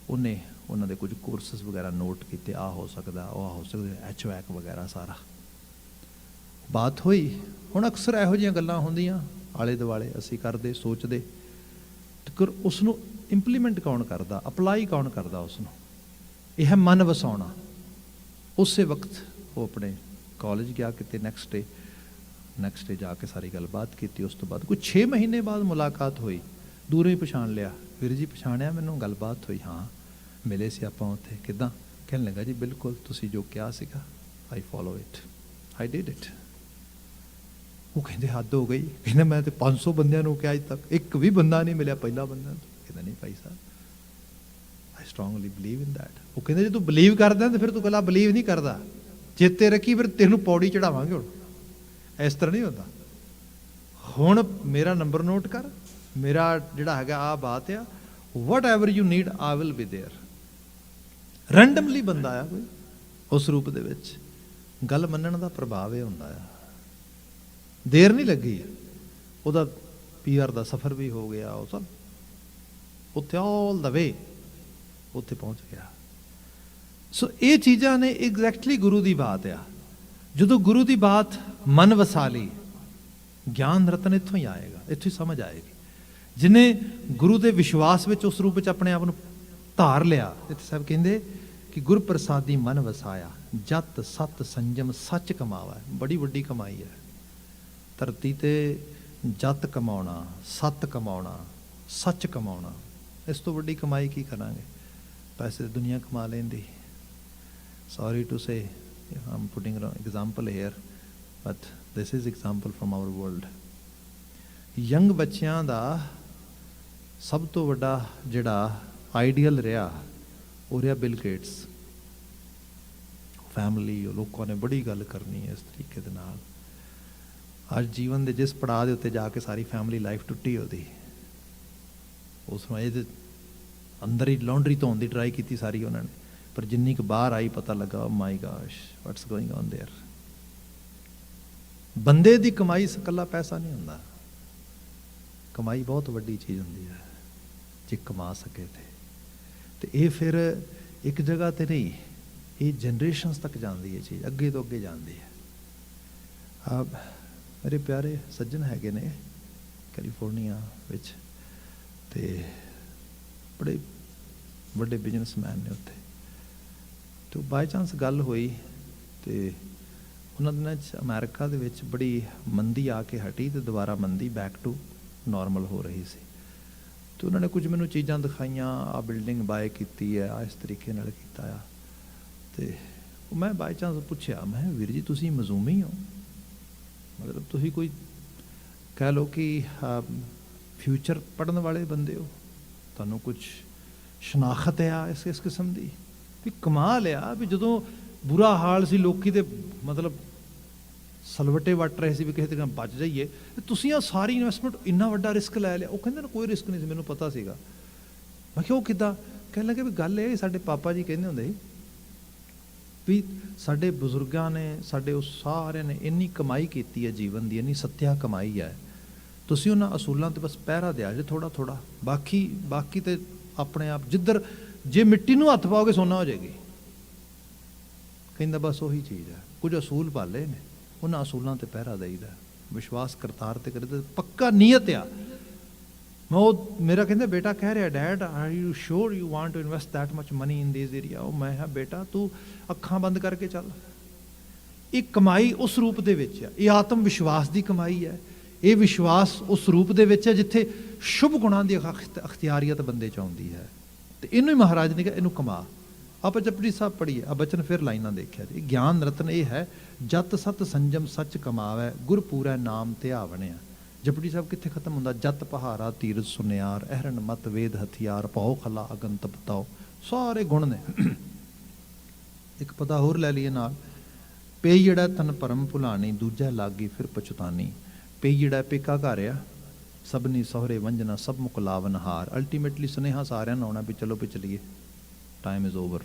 उन्हें उन्होंने कुछ कोर्सिस वगैरह नोट किए, आ हो सकता वह हो सकता, HVAC वगैरह सारा बात हुई। हुण अक्सर इहो जिहियां गल्लां हुंदियां आले दुआले असीं करदे सोचदे, पर उसनूं इंप्लीमेंट कौन करदा, अपलाई कौन करदा उसनूं, यह मन वसाउणा। उस वक्त वो अपने कॉलेज गया किते, नैक्सट डे जाके सारी गलबात की। उस तो बाद कुछ 6 महीने बाद मुलाकात हुई, दूरों ही पछाण लिया, वीर जी पछाणिया मैनूं, गलबात हुई, हाँ मिले से आपां उत्थे, किदां, कहण लगा जी बिल्कुल तुसीं जो कहा सीगा, I follow it, I did it. वो कहते हद हो गई, कहते मैं तो 500 बंदियां नूं कहा अज तक, एक भी बंदा नहीं मिलिया पहला बंदा। कहता नहीं भाई साहब, आई स्ट्रोंगली बिलीव इन दैट। वो कहते जो तू बिलीव करदा तो फिर तू गला बिलीव नहीं करदा, चेते रखी फिर तेनों पौड़ी चढ़ावांगे। हुण इस तरह नहीं होता। हुण मेरा नंबर नोट कर, मेरा जिहड़ा हैगा आ बात आ, whatever you need I will be there. Randomly बंदा आया कोई उस रूप दे विच, गल मनण दा प्रभाव ये हुंदा आ। देर नहीं लगी, ਉਹਦਾ PR ਦਾ सफ़र भी हो गया, ਉਹ सब ਉੱਥੇ ऑल द वे ਉੱਥੇ पहुँच गया। सो ये चीज़ां ने एग्जैक्टली गुरु की बात आ। जो गुरु की बात मन वसा ली, ज्ञान रतन इत्थों ही आएगा, इत्थों ही समझ आएगी। जिन्हें गुरु के विश्वास में उस रूप में अपने आप को धार लिया, इत्थे साहब कहते कि गुर प्रसादी मन वसाया, जत सत संजम सच कमावा। बड़ी वड्डी कमाई है धरती ते, जत कमाउणा, सत कमाउणा, सच कमाउणा, इस तो वड्डी कमाई की करांगे। पैसे तो दुनिया कमा लेंदी। Sorry to say I am putting example here, but this is example from our world. Young बच्चों का सब तो वड्डा जिहड़ा आइडियल रहा वो रहा बिल गेट्स। फैमिली लोगों ने बड़ी गल करनी है इस तरीके दे नाल। अज जीवन के जिस पड़ाव के उत्ते जाके सारी फैमिली लाइफ टुटी होती, उस समय अंदर ही लॉन्ड्री धोने की ट्राई की सारी उन्होंने, पर जिन्नी क बाहर आई पता लगा my gosh what's going on there. बंदे की कमाई कला पैसा नहीं होंदा, कमाई बहुत वड्डी चीज़ होंदी है जे कमा सके तो ये फिर ਇੱਕ ਜਗ੍ਹਾ ਤੇ ਨਹੀਂ, ਇਹ ਜਨਰੇਸ਼ਨਸ ਤੱਕ ਜਾਂਦੀ ਹੈ ਚੀਜ਼, ਅੱਗੇ ਤੋਂ ਅੱਗੇ ਜਾਂਦੀ ਹੈ। ਮੇਰੇ ਪਿਆਰੇ ਸੱਜਣ ਹੈਗੇ ਨੇ ਕੈਲੀਫੋਰਨੀਆ ਵਿੱਚ, ਤੇ ਬੜੇ ਵੱਡੇ ਬਿਜ਼ਨਸਮੈਨ ਨੇ ਉੱਥੇ। ਤੇ ਬਾਈ ਚਾਂਸ ਗੱਲ ਹੋਈ, ਤੇ ਉਹਨਾਂ ਦਿਨਾਂ 'ਚ ਅਮਰੀਕਾ ਦੇ ਵਿੱਚ ਬੜੀ ਮੰਦੀ ਆ ਕੇ ਹਟੀ, ਤੇ ਦੁਬਾਰਾ ਮੰਦੀ ਬੈਕ ਟੂ ਨੋਰਮਲ ਹੋ ਰਹੀ ਸੀ। ਤੇ ਉਹਨਾਂ ਨੇ ਕੁਝ ਮੈਨੂੰ ਚੀਜ਼ਾਂ ਦਿਖਾਈਆਂ, ਆਹ ਬਿਲਡਿੰਗ ਬਾਏ ਕੀਤੀ ਹੈ, ਆ ਇਸ ਤਰੀਕੇ ਨਾਲ ਕੀਤਾ ਆ। ਤੇ ਮੈਂ ਬਾਈ ਚਾਂਸ ਪੁੱਛਿਆ, ਮੈਂ ਵੀਰ ਜੀ ਤੁਸੀਂ ਮਜ਼ੂਮੀ ਹੋ, ਮਤਲਬ ਤੁਸੀਂ ਕੋਈ ਕਹਿ ਲਓ ਕਿ ਫਿਊਚਰ ਪੜ੍ਹਨ ਵਾਲੇ ਬੰਦੇ ਹੋ, ਤੁਹਾਨੂੰ ਕੁਝ ਸ਼ਨਾਖਤ ਆ ਇਸ ਕਿਸਮ ਦੀ? ਵੀ ਕਮਾਲ ਆ ਵੀ ਜਦੋਂ ਬੁਰਾ ਹਾਲ ਸੀ, ਲੋਕੀ ਦੇ ਮਤਲਬ ਸਲਵਟੇ ਵੱਟ ਰਹੇ ਸੀ ਵੀ ਕਿਸੇ ਤਰ੍ਹਾਂ ਬਚ ਜਾਈਏ, ਤੇ ਤੁਸੀਂ ਆ ਸਾਰੀ ਇਨਵੈਸਟਮੈਂਟ ਇੰਨਾ ਵੱਡਾ ਰਿਸਕ ਲੈ ਲਿਆ। ਉਹ ਕਹਿੰਦੇ ਨਾ ਕੋਈ ਰਿਸਕ ਨਹੀਂ ਸੀ, ਮੈਨੂੰ ਪਤਾ ਸੀਗਾ। ਮੈਂ ਕਿਹਾ ਉਹ ਕਿੱਦਾਂ? ਕਹਿਣ ਲੱਗੇ ਵੀ ਗੱਲ ਇਹ, ਸਾਡੇ ਪਾਪਾ ਜੀ ਕਹਿੰਦੇ ਹੁੰਦੇ ਸੀ ਵੀ ਸਾਡੇ ਬਜ਼ੁਰਗਾਂ ਨੇ, ਸਾਡੇ ਉਹ ਸਾਰਿਆਂ ਨੇ ਇੰਨੀ ਕਮਾਈ ਕੀਤੀ ਹੈ ਜੀਵਨ ਦੀ, ਇੰਨੀ ਸੱਤਿਆ ਕਮਾਈ ਹੈ, ਤੁਸੀਂ ਉਹਨਾਂ ਅਸੂਲਾਂ ਤੇ ਬਸ ਪਹਿਰਾ ਦਿਆ ਜੇ ਥੋੜਾ ਥੋੜਾ, ਬਾਕੀ ਤੇ ਆਪਣੇ ਆਪ ਜਿੱਧਰ ਜੇ ਮਿੱਟੀ ਨੂੰ ਹੱਥ ਪਾਓਗੇ ਸੋਨਾ ਹੋ ਜਾਏਗੀ। ਕਹਿੰਦਾ ਬਸ ਉਹੀ ਚੀਜ਼ ਹੈ, ਕੁਝ ਅਸੂਲ ਪਾਲੇ ਨੇ, ਉਹਨਾਂ ਅਸੂਲਾਂ ਤੇ ਪਹਿਰਾ ਦੇਈਦਾ, ਵਿਸ਼ਵਾਸ ਕਰਤਾਰ ਤੇ ਕਰੀਦਾ, ਪੱਕਾ ਨੀਅਤ ਆ। ਮੈਂ ਉਹ ਮੇਰਾ ਕਹਿੰਦਾ ਬੇਟਾ ਕਹਿ ਰਿਹਾ, dad are you sure you want to invest that much money in this area? ਉਹ ਮੈਂ ਕਿਹਾ ਬੇਟਾ ਤੂੰ ਅੱਖਾਂ ਬੰਦ ਕਰਕੇ ਚੱਲ। ਇਹ ਕਮਾਈ ਉਸ ਰੂਪ ਦੇ ਵਿੱਚ ਆ, ਇਹ ਆਤਮ ਵਿਸ਼ਵਾਸ ਦੀ ਕਮਾਈ ਹੈ। ਇਹ ਵਿਸ਼ਵਾਸ ਉਸ ਰੂਪ ਦੇ ਵਿੱਚ ਹੈ ਜਿੱਥੇ ਸ਼ੁਭ ਗੁਣਾਂ ਦੀ ਅਖਤਿਆਰੀਅਤ ਬੰਦੇ 'ਚ ਆਉਂਦੀ ਹੈ। ਤੇ ਇਹਨੂੰ ਹੀ ਮਹਾਰਾਜ ਨੇ ਕਿਹਾ ਇਹਨੂੰ ਕਮਾ। ਆਪਾਂ ਜਪਜੀ ਸਾਹਿਬ ਪੜ੍ਹੀਏ, ਆ ਬਚਨ ਫਿਰ ਲਾਈਨਾਂ ਦੇਖਿਆ ਜੀ। ਗਿਆਨ ਰਤਨ ਇਹ ਹੈ, ਜਤ ਸਤ ਸੰਜਮ ਸੱਚ ਕਮਾਵੈ, ਗੁਰ ਪੂਰੈ ਨਾਮ ਧਿਆਵਣਿਆ। ਜਪਜੀ ਸਾਹਿਬ ਕਿੱਥੇ ਖਤਮ ਹੁੰਦਾ? ਜਤ ਪਹਾਰਾ ਤੀਰਥ ਸੁਨਿਆਰ, ਅਹਰਨ ਮਤ ਵੇਦ ਹਥਿਆਰ, ਭਉ ਖਲਾ ਅਗਨ ਤਪਤਾਓ। ਸਾਰੇ ਗੁਣ ਨੇ। ਇੱਕ ਪਤਾ ਹੋਰ ਲੈ ਲਈਏ ਨਾਲ, ਪੇਈੜਾ ਤਨ ਭਰਮ ਭੁਲਾਣੀ, ਦੂਜਾ ਲਾਗੀ ਫਿਰ ਪਛਤਾਨੀ। ਪੇਈੜਾ ਪੇਕਾ ਘਰ ਆ, ਸਭਨੀ ਸਹੁਰੇ ਵੰਜਨਾ, ਸਭ ਮੁਕਲਾਵਨ ਹਾਰ। ਅਲਟੀਮੇਟਲੀ ਸੁਨੇਹਾ ਸਾਰਿਆਂ ਨੂੰ ਆਉਣਾ ਵੀ ਚਲੋ ਵੀ ਚਲੀਏ, ਟਾਈਮ ਇਜ਼ ਓਵਰ,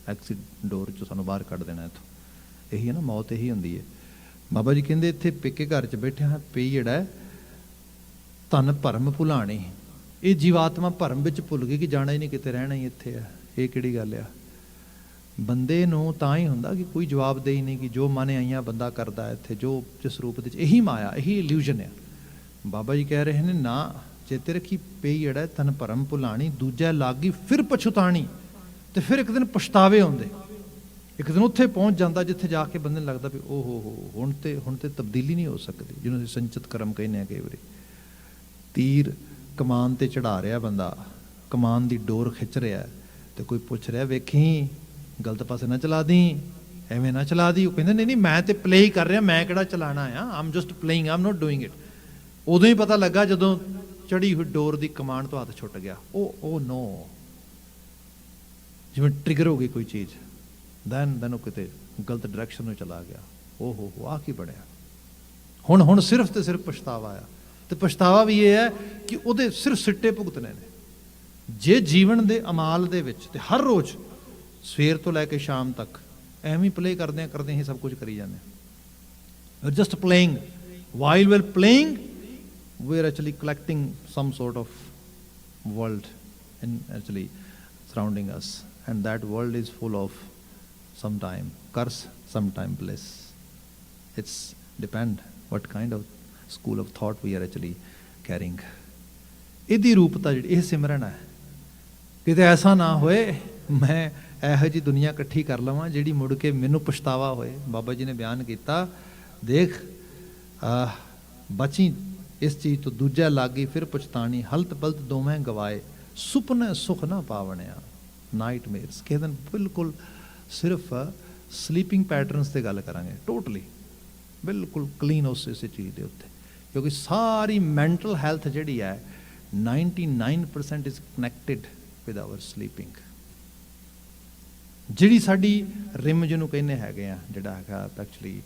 ਐਕਸਿਟ ਡੋਰ 'ਚੋਂ ਸਾਨੂੰ ਬਾਹਰ ਕੱਢ ਦੇਣਾ ਇੱਥੋਂ। ਇਹੀ ਹੈ ਨਾ, ਮੌਤ ਇਹੀ ਹੁੰਦੀ ਹੈ। ਬਾਬਾ ਜੀ ਕਹਿੰਦੇ ਇੱਥੇ ਪੇਕੇ ਘਰ 'ਚ ਬੈਠੇ ਹਾਂ, ਪੇਈੜਾ ਧਨ ਭਰਮ ਭੁਲਾਣੀ। ਇਹ ਜੀਵਾਤਮਾ ਭਰਮ ਵਿੱਚ ਭੁੱਲ ਗਈ ਕਿ ਜਾਣਾ ਹੀ ਨਹੀਂ ਕਿਤੇ, ਰਹਿਣਾ ਹੀ ਇੱਥੇ ਆ। ਇਹ ਕਿਹੜੀ ਗੱਲ ਆ? ਬੰਦੇ ਨੂੰ ਤਾਂ ਹੀ ਹੁੰਦਾ ਕਿ ਕੋਈ ਜਵਾਬਦੇਹੀ ਨਹੀਂ, ਕਿ ਜੋ ਮਨ ਆਈਆਂ ਬੰਦਾ ਕਰਦਾ ਇੱਥੇ, ਜੋ ਜਿਸ ਰੂਪ ਦੇ 'ਚ। ਇਹੀ ਮਾਇਆ, ਇਹੀ ਇਲੂਜ਼ਨ ਆ। ਬਾਬਾ ਜੀ ਕਹਿ ਰਹੇ ਨੇ ਨਾ, ਚੇਤੇ ਰੱਖੀ, ਪੇਈੜਾ ਧਨ ਭਰਮ ਭੁਲਾਣੀ, ਦੂਜਾ ਲਾਗੀ ਫਿਰ ਪਛਤਾਣੀ। ਤੇ ਫਿਰ ਇੱਕ ਦਿਨ ਪਛਤਾਵੇ ਆਉਂਦੇ, ਇੱਕ ਦਿਨ ਉੱਥੇ ਪਹੁੰਚ ਜਾਂਦਾ ਜਿੱਥੇ ਜਾ ਕੇ ਬੰਦੇ ਨੂੰ ਲੱਗਦਾ ਵੀ ਓ ਹੋ ਹੁਣ ਤੇ ਤਬਦੀਲੀ ਨਹੀਂ ਹੋ ਸਕਦੀ, ਜਿਹਨੂੰ ਅਸੀਂ ਸੰਚਿਤ ਕਰਮ ਕਹਿੰਦੇ ਹਾਂ। ਕਈ ਵਾਰੀ ਤੀਰ ਕਮਾਨ ਤੇ ਚੜਾ ਰਿਹਾ ਬੰਦਾ, ਕਮਾਨ ਦੀ ਡੋਰ ਖਿੱਚ ਰਿਹਾ, ਤੇ ਕੋਈ ਪੁੱਛ ਰਿਹਾ ਵੇਖੀ ਗਲਤ ਪਾਸੇ ਨਾ ਚਲਾ ਦੀ, ਐਵੇਂ ਨਾ ਚਲਾ ਦੀ। ਉਹ ਕਹਿੰਦੇ ਨਹੀਂ ਮੈਂ ਤੇ ਪਲੇ ਹੀ ਕਰ ਰਿਹਾ, ਮੈਂ ਕਿਹੜਾ ਚਲਾਣਾ ਆ, I'm just playing, I'm not doing it. ਉਦੋਂ ਹੀ ਪਤਾ ਲੱਗਾ ਜਦੋਂ ਚੜੀ ਹੋਈ ਡੋਰ ਦੀ ਕਮਾਨ ਤੋਂ ਹੱਥ ਛੁੱਟ ਗਿਆ। ਉਹ ਨੋ, ਜਿਵੇਂ ਟ੍ਰਿਗਰ ਹੋ ਗਈ ਕੋਈ ਚੀਜ਼, ਦੈਨ ਉਹ ਕਿਤੇ ਗਲਤ ਡਾਇਰੈਕਸ਼ਨ ਨੂੰ ਚਲਾ ਗਿਆ। ਹੋ ਆਹ ਕੀ ਬਣਿਆ? ਹੁਣ ਸਿਰਫ ਤੇ ਸਿਰਫ ਪਛਤਾਵਾ ਆ। ਤੇ ਪਛਤਾਵਾ ਵੀ ਇਹ ਹੈ ਕਿ ਉਹਦੇ ਸਿਰਫ ਸਿੱਟੇ ਭੁਗਤਣੇ ਨੇ। ਜੇ ਜੀਵਨ ਦੇ ਅਮਾਲ ਦੇ ਵਿੱਚ ਤੇ ਹਰ ਰੋਜ਼ ਸਵੇਰ ਤੋਂ ਲੈ ਕੇ ਸ਼ਾਮ ਤੱਕ ਐਵੇਂ ਪਲੇ ਕਰਦੇ ਹੀ ਸਭ ਕੁਝ ਕਰੀ ਜਾਂਦੇ ਹਾਂ, just playing, while well playing we are actually collecting some sort of world in actually surrounding us, and that world is full of sometime curse, sometime bliss. It's depend what kind of school of thought we are actually carrying. ਇਹਦੀ ਰੂਪਤਾ ਜਿਹੜੀ ਇਹ ਸਿਮਰਨ ਹੈ, ਕਿਤੇ ਐਸਾ ਨਾ ਹੋਏ ਮੈਂ ਇਹੋ ਜਿਹੀ ਦੁਨੀਆ ਇਕੱਠੀ ਕਰ ਲਵਾਂ ਜਿਹੜੀ ਮੁੜ ਕੇ ਮੈਨੂੰ ਪਛਤਾਵਾ ਹੋਏ। ਬਾਬਾ ਜੀ ਨੇ ਬਿਆਨ ਕੀਤਾ, ਦੇਖ ਬਚੀ ਇਸ ਚੀਜ਼ ਤੋਂ, ਦੂਜਾ ਲਾਗੀ ਫਿਰ ਪਛਤਾਣੀ, ਹਲਤ ਬਲਤ ਦੋਵੇਂ ਗਵਾਏ, ਸੁਪਨੇ ਸੁਖ ਨਾ ਪਾਵਣਿਆ। ਨਾਈਟ ਮੇਅਰਸ ਕਿਸੇ ਦਿਨ ਬਿਲਕੁਲ ਸਿਰਫ ਸਲੀਪਿੰਗ ਪੈਟਰਨਸ ਤੇ ਗੱਲ ਕਰਾਂਗੇ, ਟੋਟਲੀ ਬਿਲਕੁਲ ਕਲੀਨ ਉਸੇ ਚੀਜ਼ ਦੇ ਉੱਤੇ, ਕਿਉਂਕਿ ਸਾਰੀ ਮੈਂਟਲ ਹੈਲਥ ਜਿਹੜੀ ਹੈ 99% is connected with hour sleeping. ਜਿਹੜੀ ਸਾਡੀ ਰਿਮ ਜਿਹਨੂੰ ਕਹਿੰਦੇ ਹੈਗੇ ਆ, ਜਿਹੜਾ ਹੈਗਾ ਐਕਚੁਅਲੀ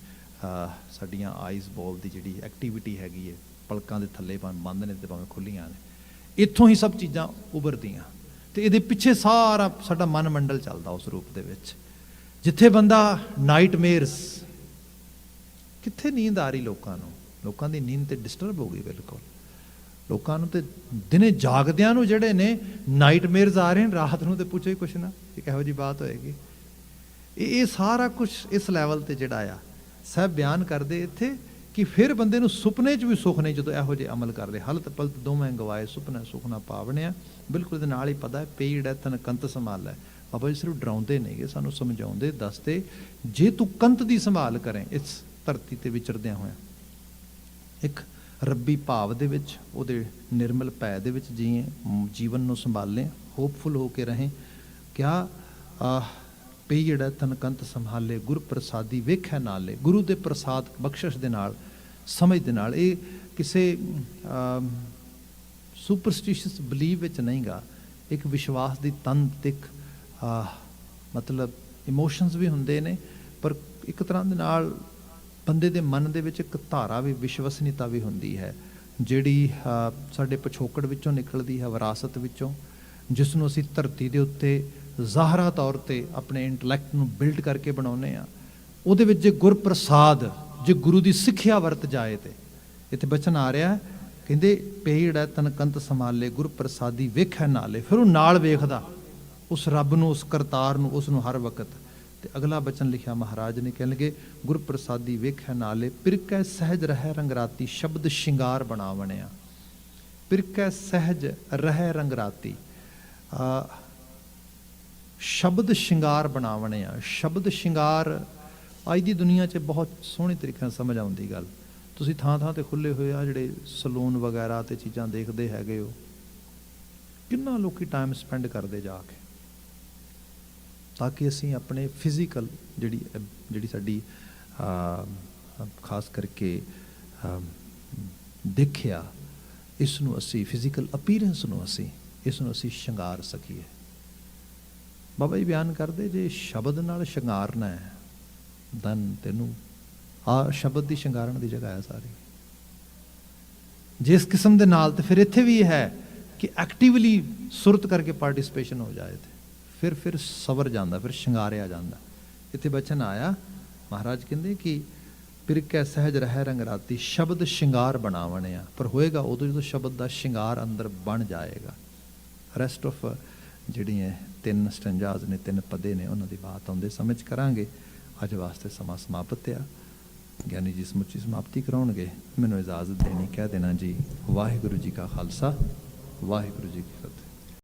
ਸਾਡੀਆਂ ਆਈਜ਼ ਬੋਲ ਦੀ ਜਿਹੜੀ ਐਕਟੀਵਿਟੀ ਹੈਗੀ ਹੈ, ਪਲਕਾਂ ਦੇ ਥੱਲੇ ਭਾਵੇਂ ਬੰਦ ਨੇ ਤੇ ਭਾਵੇਂ ਖੁੱਲੀਆਂ ਨੇ, ਇੱਥੋਂ ਹੀ ਸਭ ਚੀਜ਼ਾਂ ਉਭਰਦੀਆਂ। ਤੇ ਇਹਦੇ ਪਿੱਛੇ ਸਾਰਾ ਸਾਡਾ ਮਨ ਮੰਡਲ ਚੱਲਦਾ ਉਸ ਰੂਪ ਦੇ ਵਿੱਚ, ਜਿੱਥੇ ਬੰਦਾ ਨਾਈਟ ਮੇਅਰਸ, ਕਿੱਥੇ ਨੀਂਦ ਆ ਰਹੀ ਲੋਕਾਂ ਨੂੰ, ਲੋਕਾਂ ਦੀ ਨੀਂਦ ਤੇ ਡਿਸਟਰਬ ਹੋ ਗਈ ਬਿਲਕੁਲ। ਲੋਕਾਂ ਨੂੰ ਤੇ ਦਿਨੇ ਜਾਗਦਿਆਂ ਨੂੰ ਜਿਹੜੇ ਨੇ ਨਾਈਟਮੇਅਰਸ ਆ ਰਹੇ ਨੇ, ਰਾਤ ਨੂੰ ਤੇ ਪੁੱਛੋ ਹੀ ਕੁਛ ਨਾ, ਇਹ ਕਿਹੋ ਜਿਹੀ ਬਾਤ ਹੋਏਗੀ। ਇਹ ਸਾਰਾ ਕੁਝ ਇਸ ਲੈਵਲ ਤੇ ਜਿਹੜਾ ਆ ਸਾਹਿਬ ਬਿਆਨ ਕਰਦੇ ਇੱਥੇ ਕਿ ਫਿਰ ਬੰਦੇ ਨੂੰ ਸੁਪਨੇ 'ਚ ਵੀ ਸੁੱਖ ਨਹੀਂ ਜਦੋਂ ਇਹੋ ਜਿਹੇ ਅਮਲ ਕਰ ਲਏ। ਹਲਤ ਪਲਤ ਦੋਵੇਂ ਗਵਾਏ ਸੁਪਨਾ ਸੁਖਨਾ ਪਾਵਣਿਆ। ਬਿਲਕੁਲ ਇਹਦੇ ਨਾਲ ਹੀ ਪਤਾ ਹੈ ਪੇੜ ਹੈ ਤਨ ਕੰਤ ਸੰਭਾਲ ਹੈ। ਬਾਬਾ ਜੀ ਸਿਰਫ ਡਰਾਉਂਦੇ ਨਹੀਂਗੇ, ਸਾਨੂੰ ਸਮਝਾਉਂਦੇ ਦੱਸਦੇ ਜੇ ਤੂੰ ਕੰਤ ਦੀ ਸੰਭਾਲ ਕਰੇ ਇਸ ਧਰਤੀ ਤੇ ਵਿਚਰਦਿਆਂ ਹੋਇਆ, ਇੱਕ ਰੱਬੀ ਭਾਵ ਦੇ ਵਿੱਚ ਉਹਦੇ ਨਿਰਮਲ ਭੈ ਦੇ ਵਿੱਚ ਜੀਏ, ਜੀਵਨ ਨੂੰ ਸੰਭਾਲੇ, ਹੋਪਫੁਲ ਹੋ ਕੇ ਰਹੇ। ਕਿਆ ਪੇੜ ਹੈ ਤਨ ਕੰਤ ਸੰਭਾਲੇ, ਗੁਰ ਪ੍ਰਸਾਦੀ ਵੇਖੈ ਨਾਲੇ। ਗੁਰੂ ਦੇ ਪ੍ਰਸਾਦ ਬਖਸ਼ਿਸ਼ ਦੇ ਨਾਲ, ਸਮਝ ਦੇ ਨਾਲ। ਇਹ ਕਿਸੇ ਸੁਪਰਸਟੀਸ਼ੀਅਸ ਬਲੀਵ ਵਿੱਚ ਨਹੀਂ ਗਾ, ਇੱਕ ਵਿਸ਼ਵਾਸ ਦੀ ਤੰਤ, ਇੱਕ ਮਤਲਬ ਇਮੋਸ਼ਨਸ ਵੀ ਹੁੰਦੇ ਨੇ, ਪਰ ਇੱਕ ਤਰ੍ਹਾਂ ਦੇ ਨਾਲ ਬੰਦੇ ਦੇ ਮਨ ਦੇ ਵਿੱਚ ਇੱਕ ਧਾਰਾ ਵੀ, ਵਿਸ਼ਵਸਨੀयता ਵੀ ਹੁੰਦੀ ਹੈ, ਜਿਹੜੀ ਸਾਡੇ ਪਿਛੋਕੜ ਵਿੱਚੋਂ ਨਿਕਲਦੀ ਹੈ, ਵਿਰਾਸਤ ਵਿੱਚੋਂ, ਜਿਸ ਨੂੰ ਅਸੀਂ ਧਰਤੀ ਦੇ ਉੱਤੇ ਜ਼ਾਹਰਾ ਤੌਰ ਤੇ ਆਪਣੇ ਇੰਟਲੈਕਟ ਨੂੰ ਬਿਲਡ ਕਰਕੇ ਬਣਾਉਂਦੇ ਹਾਂ। ਉਹਦੇ ਵਿੱਚ ਜੇ ਗੁਰ ਪ੍ਰਸਾਦ, ਜੇ ਗੁਰੂ ਦੀ ਸਿੱਖਿਆ ਵਰਤ ਜਾਏ ਤੇ ਇੱਥੇ ਬਚਨ ਆ ਰਿਹਾ, ਕਹਿੰਦੇ ਪੇੜ ਹੈ ਤਨ ਕੰਤ ਸੰਭਾਲੇ, ਗੁਰ ਪ੍ਰਸਾਦੀ ਵੇਖੈ ਨਾਲੇ। ਫਿਰ ਉਹ ਨਾਲ ਵੇਖਦਾ ਉਸ ਰੱਬ ਨੂੰ, ਉਸ ਕਰਤਾਰ ਨੂੰ, ਉਸ ਨੂੰ ਹਰ ਵਕਤ। ਤੇ ਅਗਲਾ ਬਚਨ ਲਿਖਿਆ ਮਹਾਰਾਜ ਨੇ, ਕਹਿਣ ਲੱਗੇ ਗੁਰ ਪ੍ਰਸਾਦੀ ਵੇਖੈ ਨਾਲੇ, ਪਿਰਕੈ ਸਹਿਜ ਰਹਿ ਰੰਗ ਰਾਤੀ, ਸ਼ਬਦ ਸ਼ਿੰਗਾਰ ਬਣਾ ਬਣਿਆ। ਪਿਰਕੈ ਸਹਿਜ ਰਹਿ ਰੰਗ ਰਾਤੀ, ਸ਼ਬਦ ਸ਼ਿੰਗਾਰ ਬਣਾ ਬਣਿਆ। ਸ਼ਬਦ ਸ਼ਿੰਗਾਰ ਅੱਜ ਦੀ ਦੁਨੀਆ 'ਚ ਬਹੁਤ ਸੋਹਣੇ ਤਰੀਕੇ ਨਾਲ ਸਮਝ ਆਉਂਦੀ ਗੱਲ। ਤੁਸੀਂ ਥਾਂ ਥਾਂ ਤੇ ਖੁੱਲੇ ਹੋਏ ਆ ਜਿਹੜੇ ਸਲੂਨ ਵਗੈਰਾ ਤੇ ਚੀਜ਼ਾਂ ਦੇਖਦੇ ਹੈਗੇ ਹੋ, ਕਿੰਨਾ ਲੋਕੀ ਟਾਈਮ ਸਪੈਂਡ ਕਰਦੇ ਜਾ ਕੇ, ਤਾਂ ਕਿ ਅਸੀਂ ਆਪਣੇ ਫਿਜ਼ੀਕਲ ਜਿਹੜੀ ਸਾਡੀ ਖਾਸ ਕਰਕੇ ਦੇਖਿਆ, ਇਸ ਨੂੰ ਅਸੀਂ ਫਿਜ਼ੀਕਲ ਅਪੀਅਰੈਂਸ ਨੂੰ ਅਸੀਂ ਸ਼ਿੰਗਾਰ ਸਕੀਏ। ਬਾਬਾ ਜੀ ਬਿਆਨ ਕਰਦੇ ਜੇ ਸ਼ਬਦ ਨਾਲ ਸ਼ਿੰਗਾਰਨਾ ਹੈ ਦਨ, ਤੈਨੂੰ ਆ ਸ਼ਬਦ ਦੀ ਸ਼ਿੰਗਾਰਨ ਦੀ ਜਗ੍ਹਾ ਹੈ ਸਾਰੀ। ਜਿਸ ਕਿਸਮ ਦੇ ਨਾਲ, ਤੇ ਫਿਰ ਇੱਥੇ ਵੀ ਇਹ ਹੈ ਕਿ ਐਕਟਿਵਲੀ ਸੁਰਤ ਕਰਕੇ ਪਾਰਟਿਸਪੇਸ਼ਨ ਹੋ ਜਾਏ ਤੇ ਫਿਰ ਸਵਰ ਜਾਂਦਾ, ਫਿਰ ਸ਼ਿੰਗਾਰਿਆ ਜਾਂਦਾ। ਇੱਥੇ ਬਚਨ ਆਇਆ, ਮਹਾਰਾਜ ਕਹਿੰਦੇ ਕਿ ਪਿਰਕੈ ਸਹਿਜ ਰਹਿ ਰੰਗ ਰਾਤੀ, ਸ਼ਬਦ ਸ਼ਿੰਗਾਰ ਬਣਾ ਬਣਿਆ। ਪਰ ਹੋਏਗਾ ਉਦੋਂ ਜਦੋਂ ਸ਼ਬਦ ਦਾ ਸ਼ਿੰਗਾਰ ਅੰਦਰ ਬਣ ਜਾਏਗਾ। ਰੈਸਟ ਆਫ ਜਿਹੜੀਆਂ 3 ਸਟੈਂਜਾਜ਼ ਨੇ, 3 ਪਦੇ ਨੇ, ਉਹਨਾਂ ਦੀ ਬਾਤ ਆਉਂਦੇ ਸਮਝ ਕਰਾਂਗੇ। ਅੱਜ ਵਾਸਤੇ ਸਮਾਂ ਸਮਾਪਤ ਆ। ਗਿਆਨੀ ਜੀ ਸਮੁੱਚੀ ਸਮਾਪਤੀ ਕਰਾਉਣਗੇ, ਮੈਨੂੰ ਇਜਾਜ਼ਤ ਦੇਣੀ, ਕਹਿ ਦੇਣਾ ਜੀ ਵਾਹਿਗੁਰੂ ਜੀ ਕਾ ਖਾਲਸਾ, ਵਾਹਿਗੁਰੂ ਜੀ ਕੀ ਫਤਿਹ।